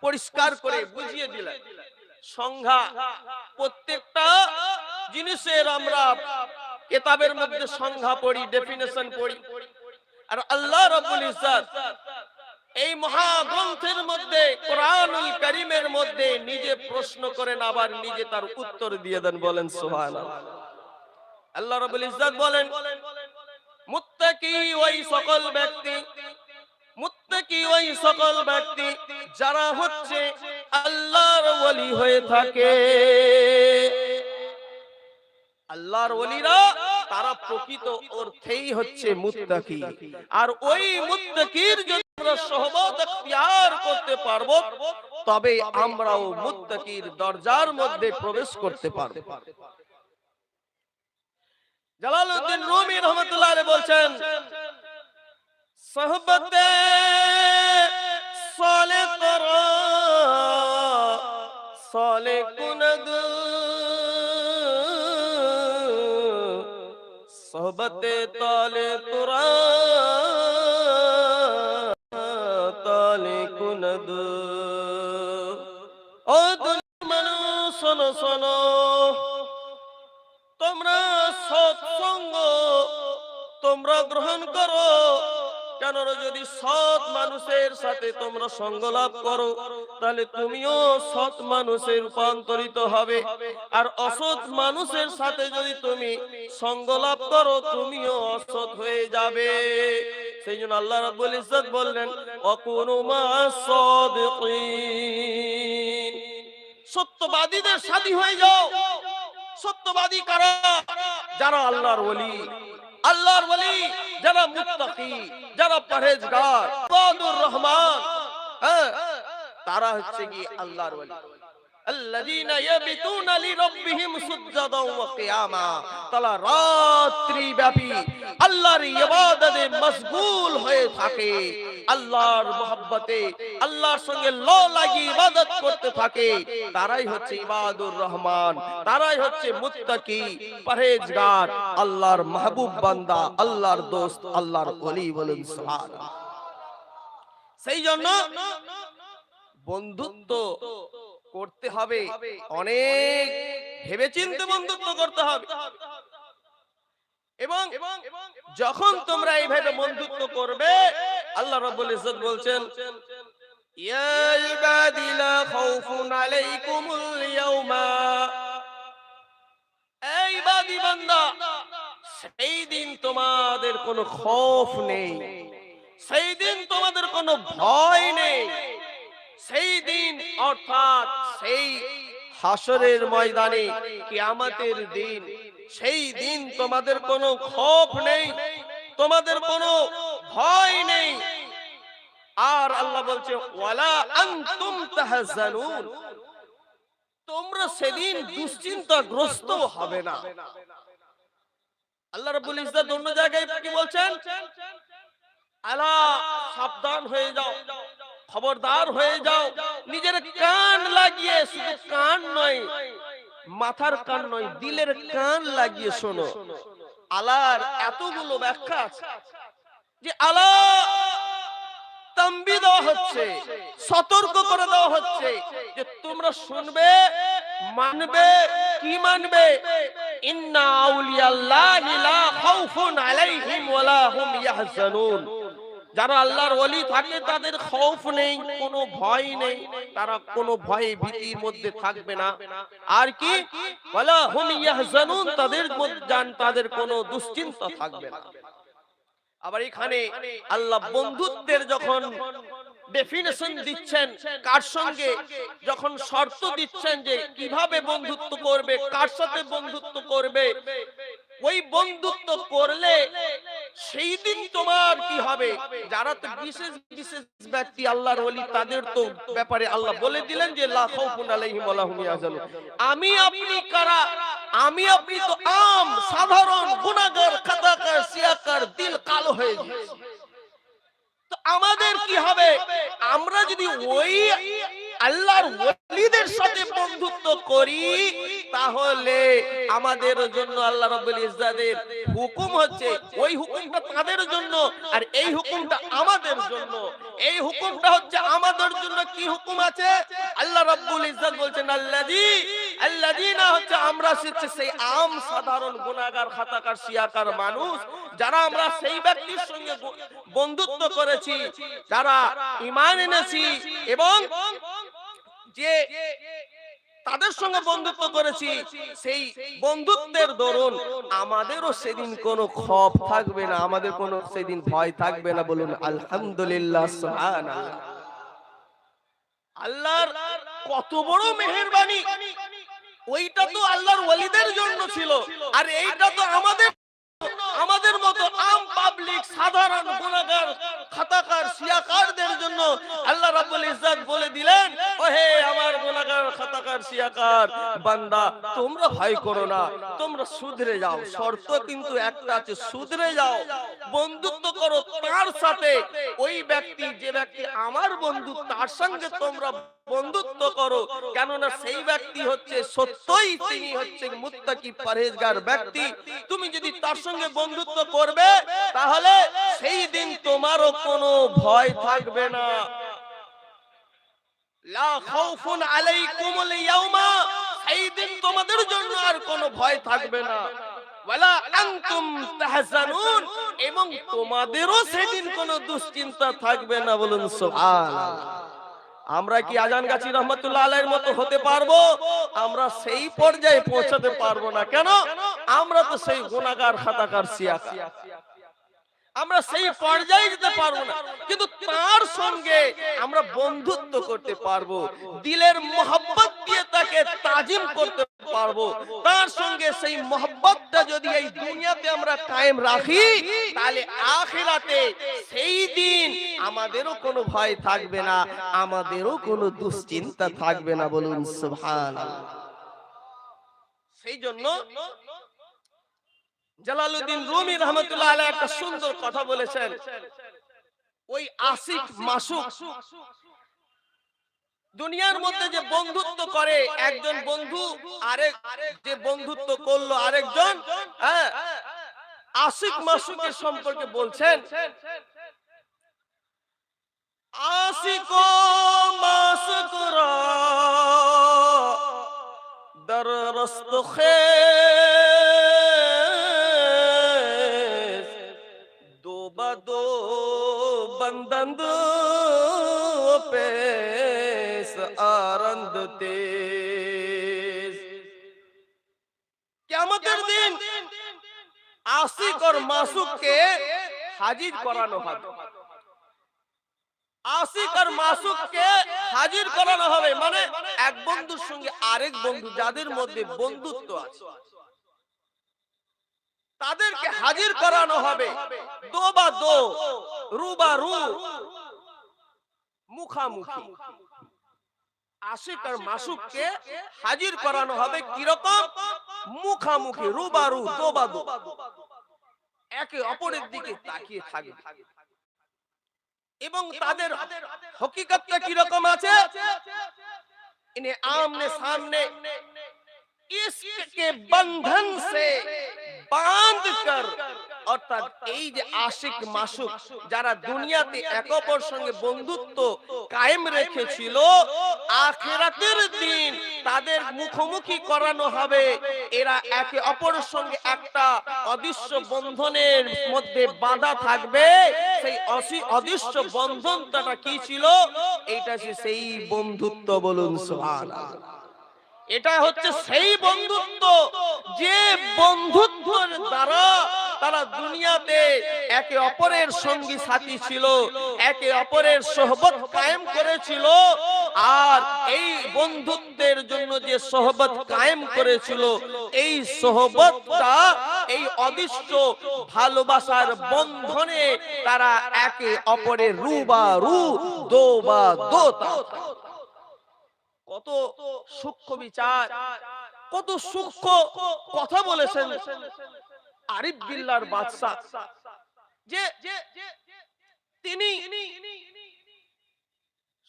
পরিষ্কার করে বুঝিয়ে দিলেন। সংজ্ঞা প্রত্যেকটা জিনিসের আমরা কিতাবের মধ্যে সংজ্ঞা পড়ি, ডেফিনিশন পড়ি, আর আল্লাহ রাব্বুল ইজ্জত এই মহাগ্রন্থের মধ্যে কোরআনুল কারীমের মধ্যে নিজে প্রশ্ন করেন, আবার নিজে তার উত্তর দিয়ে দেন। বলেন সুবহানাল্লাহ। আল্লাহ রাব্বুল ইজ্জত বলেন, মুত্তাকি ওই সকল ব্যক্তি, মুত্তাকি ওই সকল ব্যক্তি যারা হচ্ছে আল্লাহর ওলি হয়ে থাকে। আল্লাহর ওলিরা তারা প্রকৃত অর্থেই হচ্ছে মুত্তাকি। আর ওই মুত্তাকির যদি আমরা সহবত ইখতিয়ার করতে পারবো, তবে আমরাও মুত্তাকির দরজার মধ্যে প্রবেশ করতে পারবো। জালালউদ্দিন রুমি রাহমাতুল্লাহ আলাইহি বলছেন, সোহবতে সালে তরা সালে কুনদ, সোহবতে তালে তরা তালে কুনদ। ও দুনিয়ার মানুষ শোনো শোনো, তোমরা সৎসঙ্গ তোমরা গ্রহণ করো। কেন? যদি সৎ মানুষের সাথে তোমরা সঙ্গ লাভ করো, তাহলে তুমিও সৎ মানুষে রূপান্তরিত হবে। আর অসৎ মানুষের সাথে যদি তুমি সঙ্গ লাভ করো, তুমিও অসৎ হয়ে যাবে। সেই জন্য আল্লাহ রাব্বুল ইজ্জত বললেন, ওয়াকুনু মা'আস সাদিকিন, সত্যবাদীদের সাথী হয়ে যাও। সত্যবাদী কারা? যারা আল্লাহর ওলি। আল্লাহর ওলি যারা মুত্তাকি, যারা পরহেজগার, ইবাদুর রহমান, তারা হচ্ছে কি আল্লাহর ওলি। আল্লাযীনা ইয়াবিতুনা লিরাব্বিহিম সুজদান ওয়া কিয়ামা, তারা রাত্রি ব্যাপী আল্লাহর ইবাদতে মশগুল হয়ে থাকে, আল্লাহর মুহাব্বতে আল্লাহর সঙ্গে ল লাগিয়ে ইবাদত করতে থাকে। তারাই হচ্ছে ইবাদুর রহমান, তারাই হচ্ছে মুত্তাকি, পরহেজগার, আল্লাহর মাহবুব বান্দা, আল্লাহর দোস্ত, আল্লাহর ওলি। বলেন সুবহানাল্লাহ। সেই জন্য বন্ধুত্ব করতে হবে, অনেক ভেবেচিন্তে বন্ধুত্ব করতে হবে। এবং যখন তোমরা এইভাবে বন্ধুত্ব করবে, আল্লাহ রাব্বুল ইজ্জত বলছেন, ইয়া ইবাদি লা খাউফুন আলাইকুমুল ইয়াওমা, এই ইবাদি বান্দা, সেই দিন তোমাদের কোনো খৌফ নেই, সেই দিন তোমাদের কোনো ভয় নেই। সেই দিন অর্থাৎ সেই হাসরের ময়দানে, কিয়ামতের দিন, সেই দিন তোমাদের কোনো খৌফ নেই, তোমাদের কোনো ভয় নেই। আর আল্লাহ বলছে, ওয়ালা আনতুম তাহজানুন, তোমরা সেদিন দুশ্চিন্তাগ্রস্ত হবে না। আল্লাহ রাব্বুল ইজ্জত অন্য জায়গায় কি বলছেন? আলা, সাবধান হয়ে যাও, খবরদার হয়ে যাও, নিজের কান লাগিয়ে, শুধু কান নয়, মাথার কান নয়, দিলের কান লাগিয়ে শোনো। আলার এতগুলো ব্যাখ্যা আছে যে আলা তাম্বি দেওয়া হচ্ছে, সতর্ক করে দেওয়া হচ্ছে যে তোমরা শুনবে, মানবে। কি মানবে? ইন্না আউলিয়াল্লাহি লা খাউফুন আলাইহিম ওয়ালা হুম ইয়াহজানুন, যারা আল্লাহর ওলি থাকে তাদের খৌফ নেই, কোনো ভয় নেই, তারা কোনো ভয়ে ভীতির মধ্যে থাকবে না। আর কি? ওয়ালা হুম ইয়াহজানুন, তাদের কোনো দুশ্চিন্তা থাকবে না। আবার এখানে আল্লাহ বন্ধুত্বের যখন ডেফিনিশন দিচ্ছেন, কার সঙ্গে যখন শর্ত দিচ্ছেন যে কিভাবে বন্ধুত্ব করবে, কার সাথে বন্ধুত্ব করবে, ওই বন্ধুত্ব করলে সেই দিন তোমার কি হবে? যারা তো বিশেষ বিশেষ ব্যক্তি আল্লাহর ওলি, তাদের তো ব্যাপারে আল্লাহ বলে দিলেন যে লা খাউফুন আলাইহিম ওয়া লা হুম ইয়াহজানুন। আমি আপনি কারা? আমি আপনি তো আম সাধারণ গুনাহগার, খাতাকার, সিয়াকার, দিল কালো হয়ে গেছে। তো আমাদের কি হবে? আমরা যদি ওই আল্লাহর ওলিদের সাথে বন্ধুত্ব করি, তাহলে আমাদের জন্য আল্লাহ রাব্বুল ইজ্জাতের হুকুম হচ্ছে, ওই হুকুমটা তাদের জন্য আর এই হুকুমটা আমাদের জন্য। এই হুকুমটা হচ্ছে আমাদের জন্য। কি হুকুম আছে? আল্লাহ রাব্বুল ইজ্জাত বলছেন আল্লাযীনা হচ্ছে আমরা হচ্ছে সেই আম সাধারণ গুনাহগার, খাতাকার, সিয়াকার মানুষ, যারা আমরা সেই ব্যক্তির সঙ্গে বন্ধুত্ব করেছি, যারা ঈমান এনেছি এবং যে তাদের সঙ্গে বন্ধুত্ব করেছি, সেই বন্ধুত্বের দরুন আমাদেরও সেদিন কোনো খৌফ থাকবে না, আমাদের কোনো সেদিন ভয় থাকবে না। বলুন আলহামদুলিল্লাহ, সুবহানাল্লাহ। আল্লাহর কত বড় মেহেরবানি! ওইটা তো আল্লাহর ওলিদের জন্য ছিল, আর এইটা তো আমাদের মতো আম পাবলিক, সাধারণ গুনাহগার, খাতাকার, সিয়াকারদের জন্য। আল্লাহ রাব্বুল ইজ্জাত বলে দিলেন, ওহে আমার গুনাহগার, খাতাকার, সিয়াকার বান্দা, তোমরা ভয় করো না, তোমরা শুধরে যাও। শর্ত কিন্তু একটা আছে, শুধরে যাও, বন্ধুত্ব করো তার সাথে। ওই ব্যক্তি, যে ব্যক্তি আমার বন্ধু, তার সঙ্গে তোমরা বন্ধুত্ব করো, কেননা সেই ব্যক্তি হচ্ছে সত্যই তিনি হচ্ছে মুত্তাকি, পরহেজগার ব্যক্তি। তুমি যদি তার সঙ্গে বন্ধুত্ব করবে, তাহলে সেই দিন তোমারও কোনো ভয় থাকবে না। লা খাউফুন আলাইকুমুল ইয়াউমা, এই দিন তোমাদের জন্য আর কোনো ভয় থাকবে না। ওয়ালা আনতুম তাহজানুন, এবং তোমাদেরও সেদিন কোনো দুশ্চিন্তা থাকবে না। বলুন সুবহানাল্লাহ। আমরা কি আজান গাছি রহমাতুল্লাহ আলাইহির মতো হতে পারবো? আমরা সেই পর্যায়ে পৌঁছাতে পারবো না। কেন? আমরা তো সেই গুনাহগার, খাতাকার, সিয়াকার, আমরা সেই পর্যায়ে যেতে পারবো না, কিন্তু তার সঙ্গে আমরা বন্ধুত্ব করতে পারবো, দিলের মোহাব্বত দিয়ে তাকে তাজিম করতে পারবো। তার সঙ্গে সেই মোহাব্বতটা যদি এই দুনিয়াতে আমরা কায়েম রাখি, তাহলে আখিরাতে সেই দিন আমাদেরও কোনো ভয় থাকবে না, আমাদেরও কোনো দুশ্চিন্তা থাকবে না। বলুন সুবহানাল্লাহ। সেই জন্য জালালউদ্দিন রুমি রহমাতুল্লাহ আলাইহি একটা সুন্দর কথা বলেছেন। ওই আশিক মাসুক দুনিয়ার মধ্যে যে বন্ধুত্ব করে, একজন বন্ধু আরেক যে বন্ধুত্ব করলো আরেকজন, হ্যাঁ, আশিক মাসুকের সম্পর্কে বলছেন, আশিক ও মাসুকরা দর রস্তখে दो बंदंद पेस आरंद तेज। কিয়ামতের দিন আশিক আর মাসুককে হাজির করানো হবে। আশিক আর মাসুককে হাজির করানো হবে, মানে এক বন্ধুর সঙ্গে আরেক বন্ধু, যাদের মধ্যে বন্ধুত্ব আছে, তাদেরকে হাজির করানো হবে। দো বা দো, রু বা রু, মুখামুখি। আশিক আর মাসুককে হাজির করানো হবে কিরকম? মুখামুখি, রু বা রু, দো বা দো, একে অপরের দিকে তাকিয়ে থাকবে। এবং তাদের হকিকতটা কিরকম আছে? ইনে আমনে সামনে इश्क के बंधन से बांध कर, অর্থাৎ এই যে আশিক মাসুক যারা দুনিয়াতে এক অপর সঙ্গে বন্ধুত্ব কায়েম রেখেছিল, আখিরাতের দিন তাদের মুখোমুখি করানো হবে। এরা একে অপরের সঙ্গে একটা অদৃশ্য বন্ধনের মধ্যে বাঁধা থাকবে। সেই অদৃশ্য বন্ধনটা কি ছিল? এইটা সেই বন্ধুত্ব। বলুন সুবহানাল্লাহ। এটা হচ্ছে সেই বন্ধুত্ব, যে বন্ধুত্বের দ্বারা তারা দুনিয়াতে একে অপরের সঙ্গী সাথী ছিল, একে অপরের সোহবত কায়েম করেছিল। আর এই বন্ধুত্বের জন্য যে সোহবত কায়েম করেছিল, এই সোহবতটা এই অদৃশ্য ভালোবাসার বন্ধনে তারা একে অপরের রূবারু, দো বা দোতা। কত সূক্ষ্ম বিচার, কত সূক্ষ্ম কথা বলেছেন আরিফ বিল্লাহর বাদশা, যে তিনি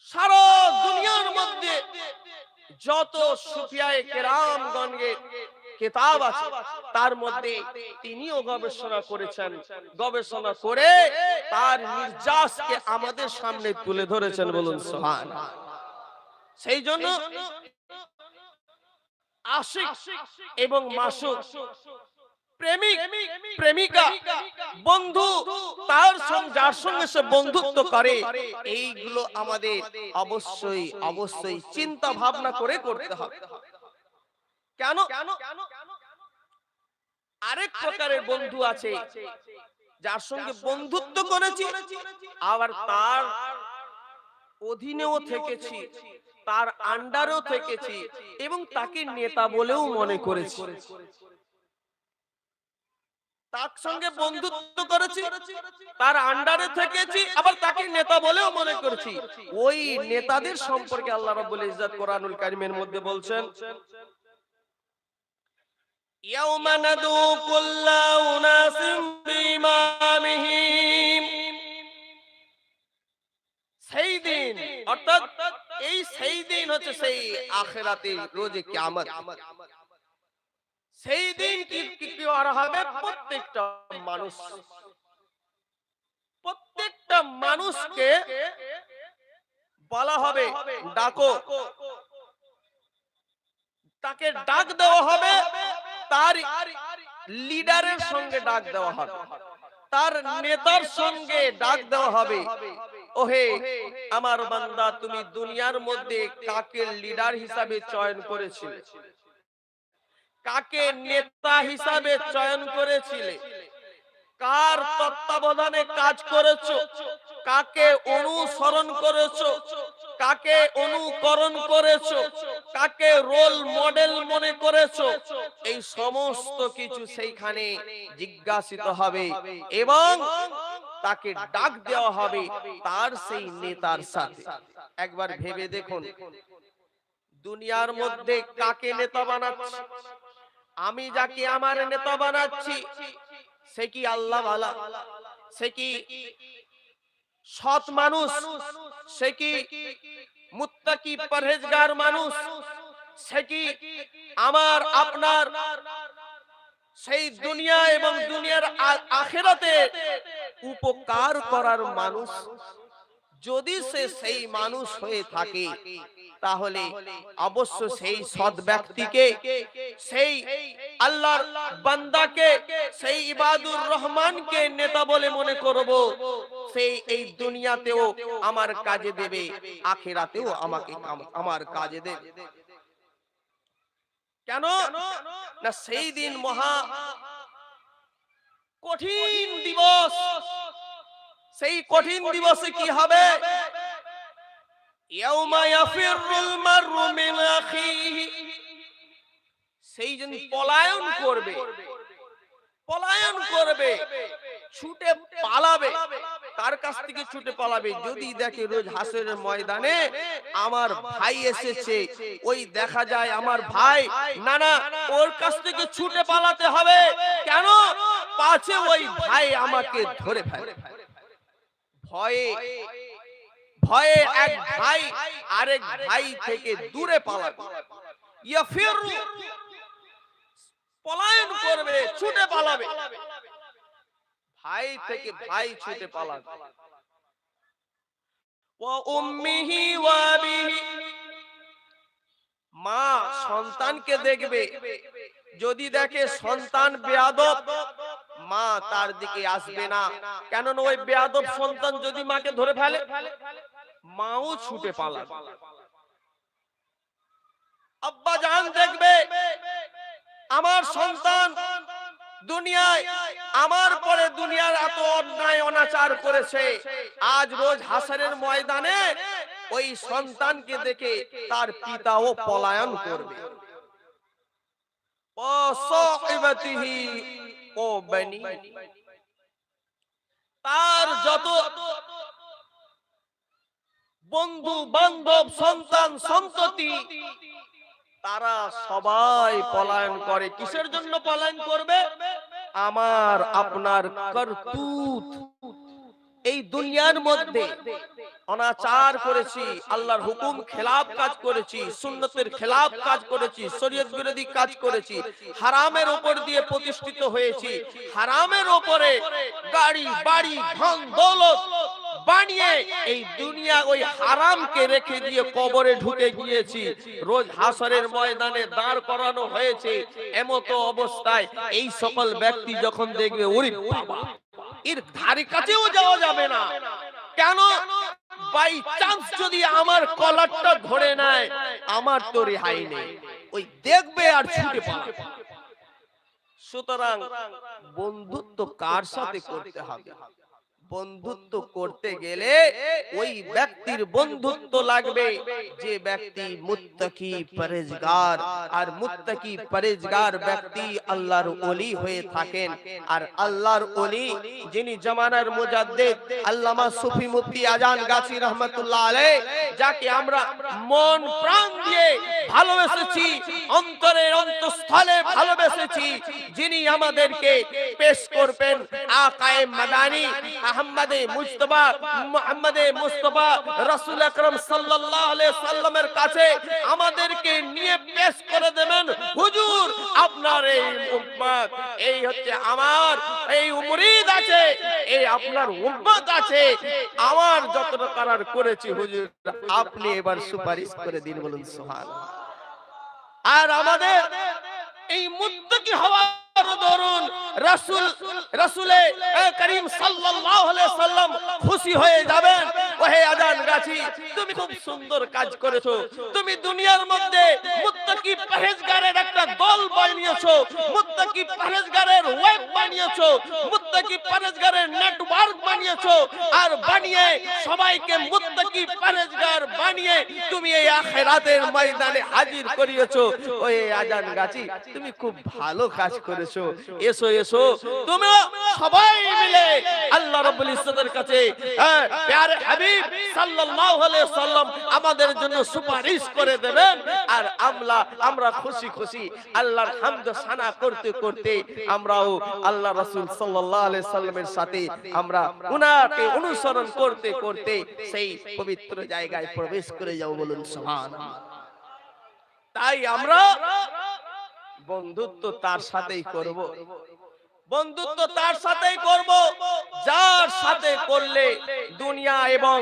সারা দুনিয়ার মধ্যে যত সুফিয়ায়ে কেরামগণের কিতাব আছে তার মধ্যে তিনিও গবেষণা করেছেন, গবেষণা করে তার নির্যাসকে আমাদের সামনে তুলে ধরেছেন। বলুন সুবহানাল্লাহ। সেই জন্য আশিক এবং মাসুক, প্রেমিক প্রেমিকা, বন্ধু, তার সঙ্গে যার সঙ্গে সে বন্ধুত্ব করে, এইগুলো আমাদের অবশ্যই অবশ্যই চিন্তা ভাবনা করে করতে হবে। কেন? আরেক প্রকারের বন্ধু আছে যার সঙ্গে বন্ধুত্ব করেছি, আবার তার অধীনেও থেকেছি, তার আন্ডারেও থেকেছি এবং তাকে নেতা বলেও মনে করেছি। তার সঙ্গে বন্ধুত্ব করেছি, তার আন্ডারে থেকেছি, আবার তাকে নেতা বলেও মনে করেছি। ওই নেতাদের সম্পর্কে আল্লাহ রাব্বুল ইজ্জত কোরআনুল কারীমের মধ্যে বলছেন, ইয়াউমা নাদু কুল্লা উনাসিম বিইমামিহিম। সেই দিন, অর্থাৎ এই সেই দিন হচ্ছে সেই আখিরাতের রোজে কিয়ামত। সেই দিন কি করা হবে? প্রত্যেকটা মানুষকে বলা হবে ডাকো, তাকে ডাক দেওয়া হবে, তার লিডারের সঙ্গে ডাক দেওয়া হবে, তার নেতার সঙ্গে ডাক দেওয়া হবে। ওহে আমার বান্দা, তুমি দুনিয়ার মধ্যে কাকে লিডার হিসাবে চয়ন করেছিলে, কাকে নেতা হিসাবে চয়ন করেছিলে, কার তত্ত্বাবধানে কাজ করেছো, কাকে অনুসরণ করেছো, কাকে অনুকরণ করেছো, কাকে রোল মডেল মনে করেছো, এই সমস্ত কিছু সেইখানে জিজ্ঞাসিত হবে এবং তাকে ডাক দেওয়া হবে তার সেই নেতার সাথে। একবার ভেবে দেখুন, দুনিয়ার মধ্যে কাকে নেতা বানাচ্ছি? আমি যাকে আমার নেতা বানাচ্ছি সে কি আল্লাহ ওয়ালা, সে কি সৎ মানুষ, সে কি মুত্তাকি পরহেজগার মানুষ, সে কি আমার আপনার সেই দুনিয়া এবং দুনিয়ার আখিরাতে উপকার করার মানুষ? যদি সে সেই মানুষ হয়ে থাকে তাহলে অবশ্য সেই সৎ ব্যক্তিকে, সেই আল্লাহর বান্দাকে, সেই ইবাদুর রহমানকে নেতা বলে মনে করব। সেই এই দুনিয়াতেও আমার কাজে দেবে, আখিরাতেও আমাকে আমার কাজে দেবে। কেন না সেই দিন মহা কঠিন দিবস। সেই কঠিন দিবসে কি হবে? ইয়াউমা ইয়াফিরুল মারউ মিন আখিহি, সেই দিন পলায়ন করবে, পলায়ন করবে, ছুটে পালাবে। কার কাছ থেকে ছুটে পালাবে? যদি দেখে রোজ হাসরের ময়দানে আমার ভাই এসেছে, ওই দেখা যায় আমার ভাই, না না, ওর কাছ থেকে ছুটে পালাতে হবে। কেন? পাছে ওই ভাই আমাকে ধরে ফেলে। ভয়ে ভয়ে এক ভাই আরেক ভাই থেকে দূরে পালাবে। ইয়াফিরু, পলায়ন করবে, ছুটে পালাবে, ভাই থেকে ভাই ছুটে পালাবে। ওয়া উম্মিহি ওয়া আবিহি, মা সন্তানকে দেখবে, যদি দেখে সন্তান বেয়াদব, মা তার দিকে আসবে না। কেননা ওই বেয়াদব সন্তান যদি মাকে ধরে ফেলে, মাও ছুটে পালাবে। আব্বা জান দেখবে আমার সন্তান দুনিয়ায় আমার পরে দুনিয়ার এত অন্যায় অনাচার করেছে, আজ রোজ হাসরের ময়দানে ওই সন্তানকে দেখে তার পিতাও পলায়ন করবে। ও সাহিবাতিহি ও বনি, তার যত বন্ধু বান্ধব সন্তান সন্ততি তারা সবাই পলায়ন করে। কিসের জন্য পলায়ন করবে? আমার আপনার করতুত এই দুনিয়ার মধ্যে অনাচার করেছি, আল্লাহর হুকুম খেলাফ কাজ করেছি, সুন্নতের খেলাফ কাজ করেছি, শরীয়ত বিরোধী কাজ করেছি, হারামের উপর দিয়ে প্রতিষ্ঠিত হয়েছি, হারামের উপরে গাড়ি বাড়ি ধন দৌলত বানিয়ে এই দুনিয়া ওই হারামকে রেখে দিয়ে কবরে ঢুকে গিয়েছি। রোজ হাসরের ময়দানে দাঁড় করানো হয়েছে। এমতো অবস্থায় এই সকল ব্যক্তি যখন দেখবে, ওরে বাবা, এর ধারে কাছেও যাওয়া যাবে না, কেন? বাই চান্স যদি আমার কলারটা ধরে নেয়, আমার তো রেহাই নেই। ওই দেখবে আর ছুটে পালাবে। সুতরাং বন্ধুত্ব কার সাথে করতে হবে? বন্ধুত্ব করতে গেলে ওই ব্যক্তির বন্ধুত্ব লাগবে যে ব্যক্তি মুত্তাকি পরেজগার। আর মুত্তাকি পরেজগার ব্যক্তি আল্লাহর ওলি হয়ে থাকেন। আর আল্লাহর ওলি যিনি জামানার মুজাদ্দিদ আল্লামা সুফি মুফতি আজান গাছি রহমাতুল্লাহ আলাইহি, যাকে আমরা মন প্রাণ দিয়ে ভালোবেসেছি, অন্তরের অন্তঃস্থলে ভালোবেসেছি, যিনি আমাদেরকে পেশ করবেন আকায়ে মাদানী আহমদে মুজতবা মুহাম্মদে মুস্তাফা রাসূল আকরাম সাল্লাল্লাহু আলাইহি সাল্লামের কাছে আমাদেরকে নিয়ে পেশ করে দেবেন, হুজুর আপনার এই উম্মত, এই হচ্ছে আমার এই মুরিদ আছে, এই আপনার উম্মত আছে, আমার যতটা করার করেছি হুজুর আপনি এবার সুপারিশ করে দিন, বলুন সুবহানাল্লাহ। আর আমাদের এই মুত্তাকি হওয়ার দরুন রাসূলে করিম সাল্লাল্লাহু আলাইহি সাল্লাম খুশি হয়ে যাবেন। ওহে আজান গাছি, তুমি খুব সুন্দর কাজ করেছো, তুমি দুনিয়ার মধ্যে মুত্তাকি পরহেজগারের একটা দল বানিয়েছো, মুত্তাকি পরহেজগারের ওয়েব বানিয়েছো, মুত্তাকি পরহেজগারের নেটওয়ার্ক বানিয়েছো, আর বানিয়ে সবাইকে মুত্তাকি পরহেজগার বানিয়ে তুমি এই আখিরাতের ময়দানে হাজির করিয়েছো। ওহে আজান গাছি, তুমি খুব ভালো কাজ করেছো। এসো এসো, তোমরা সবাই মিলে আল্লাহ রাব্বুল ইজ্জতের কাছে প্যারে হাবিব সাল্লাল্লাহু আলাইহি সাল্লাম আমাদের জন্য সুপারিশ করে দেবেন। আর আমরা খুশি খুশি আল্লাহর হামদ সানা করতে করতে আমরাও আল্লাহ রাসূল সাল্লাল্লাহু আলাইহি সাল্লামের সাথে আমরা উনাকে অনুসরণ করতে করতে সেই পবিত্র জায়গায় প্রবেশ করে যাব, বলুন সুবহানাল্লাহ। তাই আমরা বন্ধুত্ব তার সাথেই করব, বন্ধুত্ব তার সাথেই করব যার সাথে করলে দুনিয়া এবং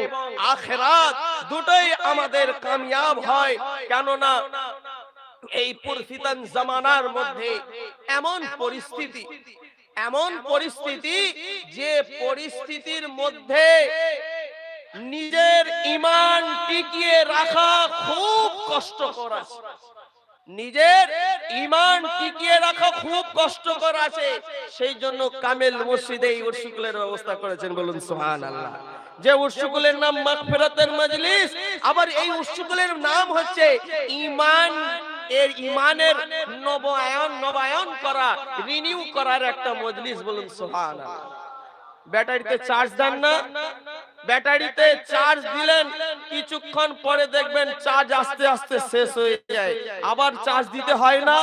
আখিরাত দুটোই আমাদের কামিয়াব হয়। কেননা এই পরিফিতান জামানার মধ্যে এমন পরিস্থিতি যে পরিস্থিতির মধ্যে নিজের ঈমান টিকিয়ে রাখা খুব কষ্টকর আছে, নিজের ঈমান টিকিয়ে রাখা খুব কষ্টকর আছে। সেই জন্য কামেল মসজিদে এই উরসুকুলের ব্যবস্থা করেছেন, বলুন সুবহানাল্লাহ। যে উরসুকুলের নাম মাগফিরাতের মজলিস, আবার এই উরসুকুলের নাম হচ্ছে ঈমান, এর ঈমানের নবায়ন করা, রিনিউ করার একটা মজলিস, বলুন সুবহানাল্লাহ। ব্যাটারিতে চার্জ দেন না, ব্যাটারিতে চার্জ দিলেন কিছুক্ষণ পরে দেখবেন চার্জ আস্তে আস্তে শেষ হয়ে যায়, আবার চার্জ দিতে হয় না।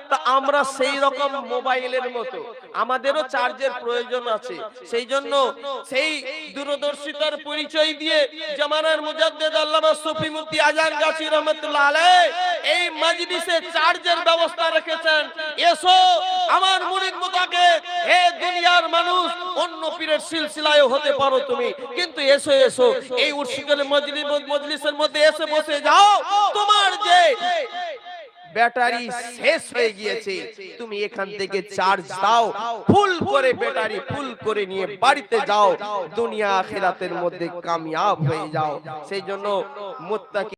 তা আমরা সেই রকম মোবাইলের মতো আমাদেরও চার্জের প্রয়োজন আছে। সেই জন্য সেই দূরদর্শিতার পরিচয় দিয়ে জামানার মুজাদ্দিদ আল্লামা সুফি মুফতি আজান গাছি রহমাতুল্লাহ আলাইহি এই মজলিসে চার্জের ব্যবস্থা রেখেছেন। এসো আমার মুরিদ মুতাকিদ, হে দুনিয়ার মানুষ, অন্য পীরের সিলসিলায় হতে পারো তুমি, কিন্তু এসো এসো এই উরসুকুল মজলিসের মধ্যে এসে বসে যাও। তোমার যে ব্যাটারি শেষ হয়ে গিয়েছে তুমি এখান থেকে চার্জ দাও, ফুল করে ব্যাটারি ফুল করে নিয়ে বাড়িতে যাও, দুনিয়া আখিরাতের মধ্যে কামিয়াব হয়ে যাও। সেই জন্য মুত্তাকি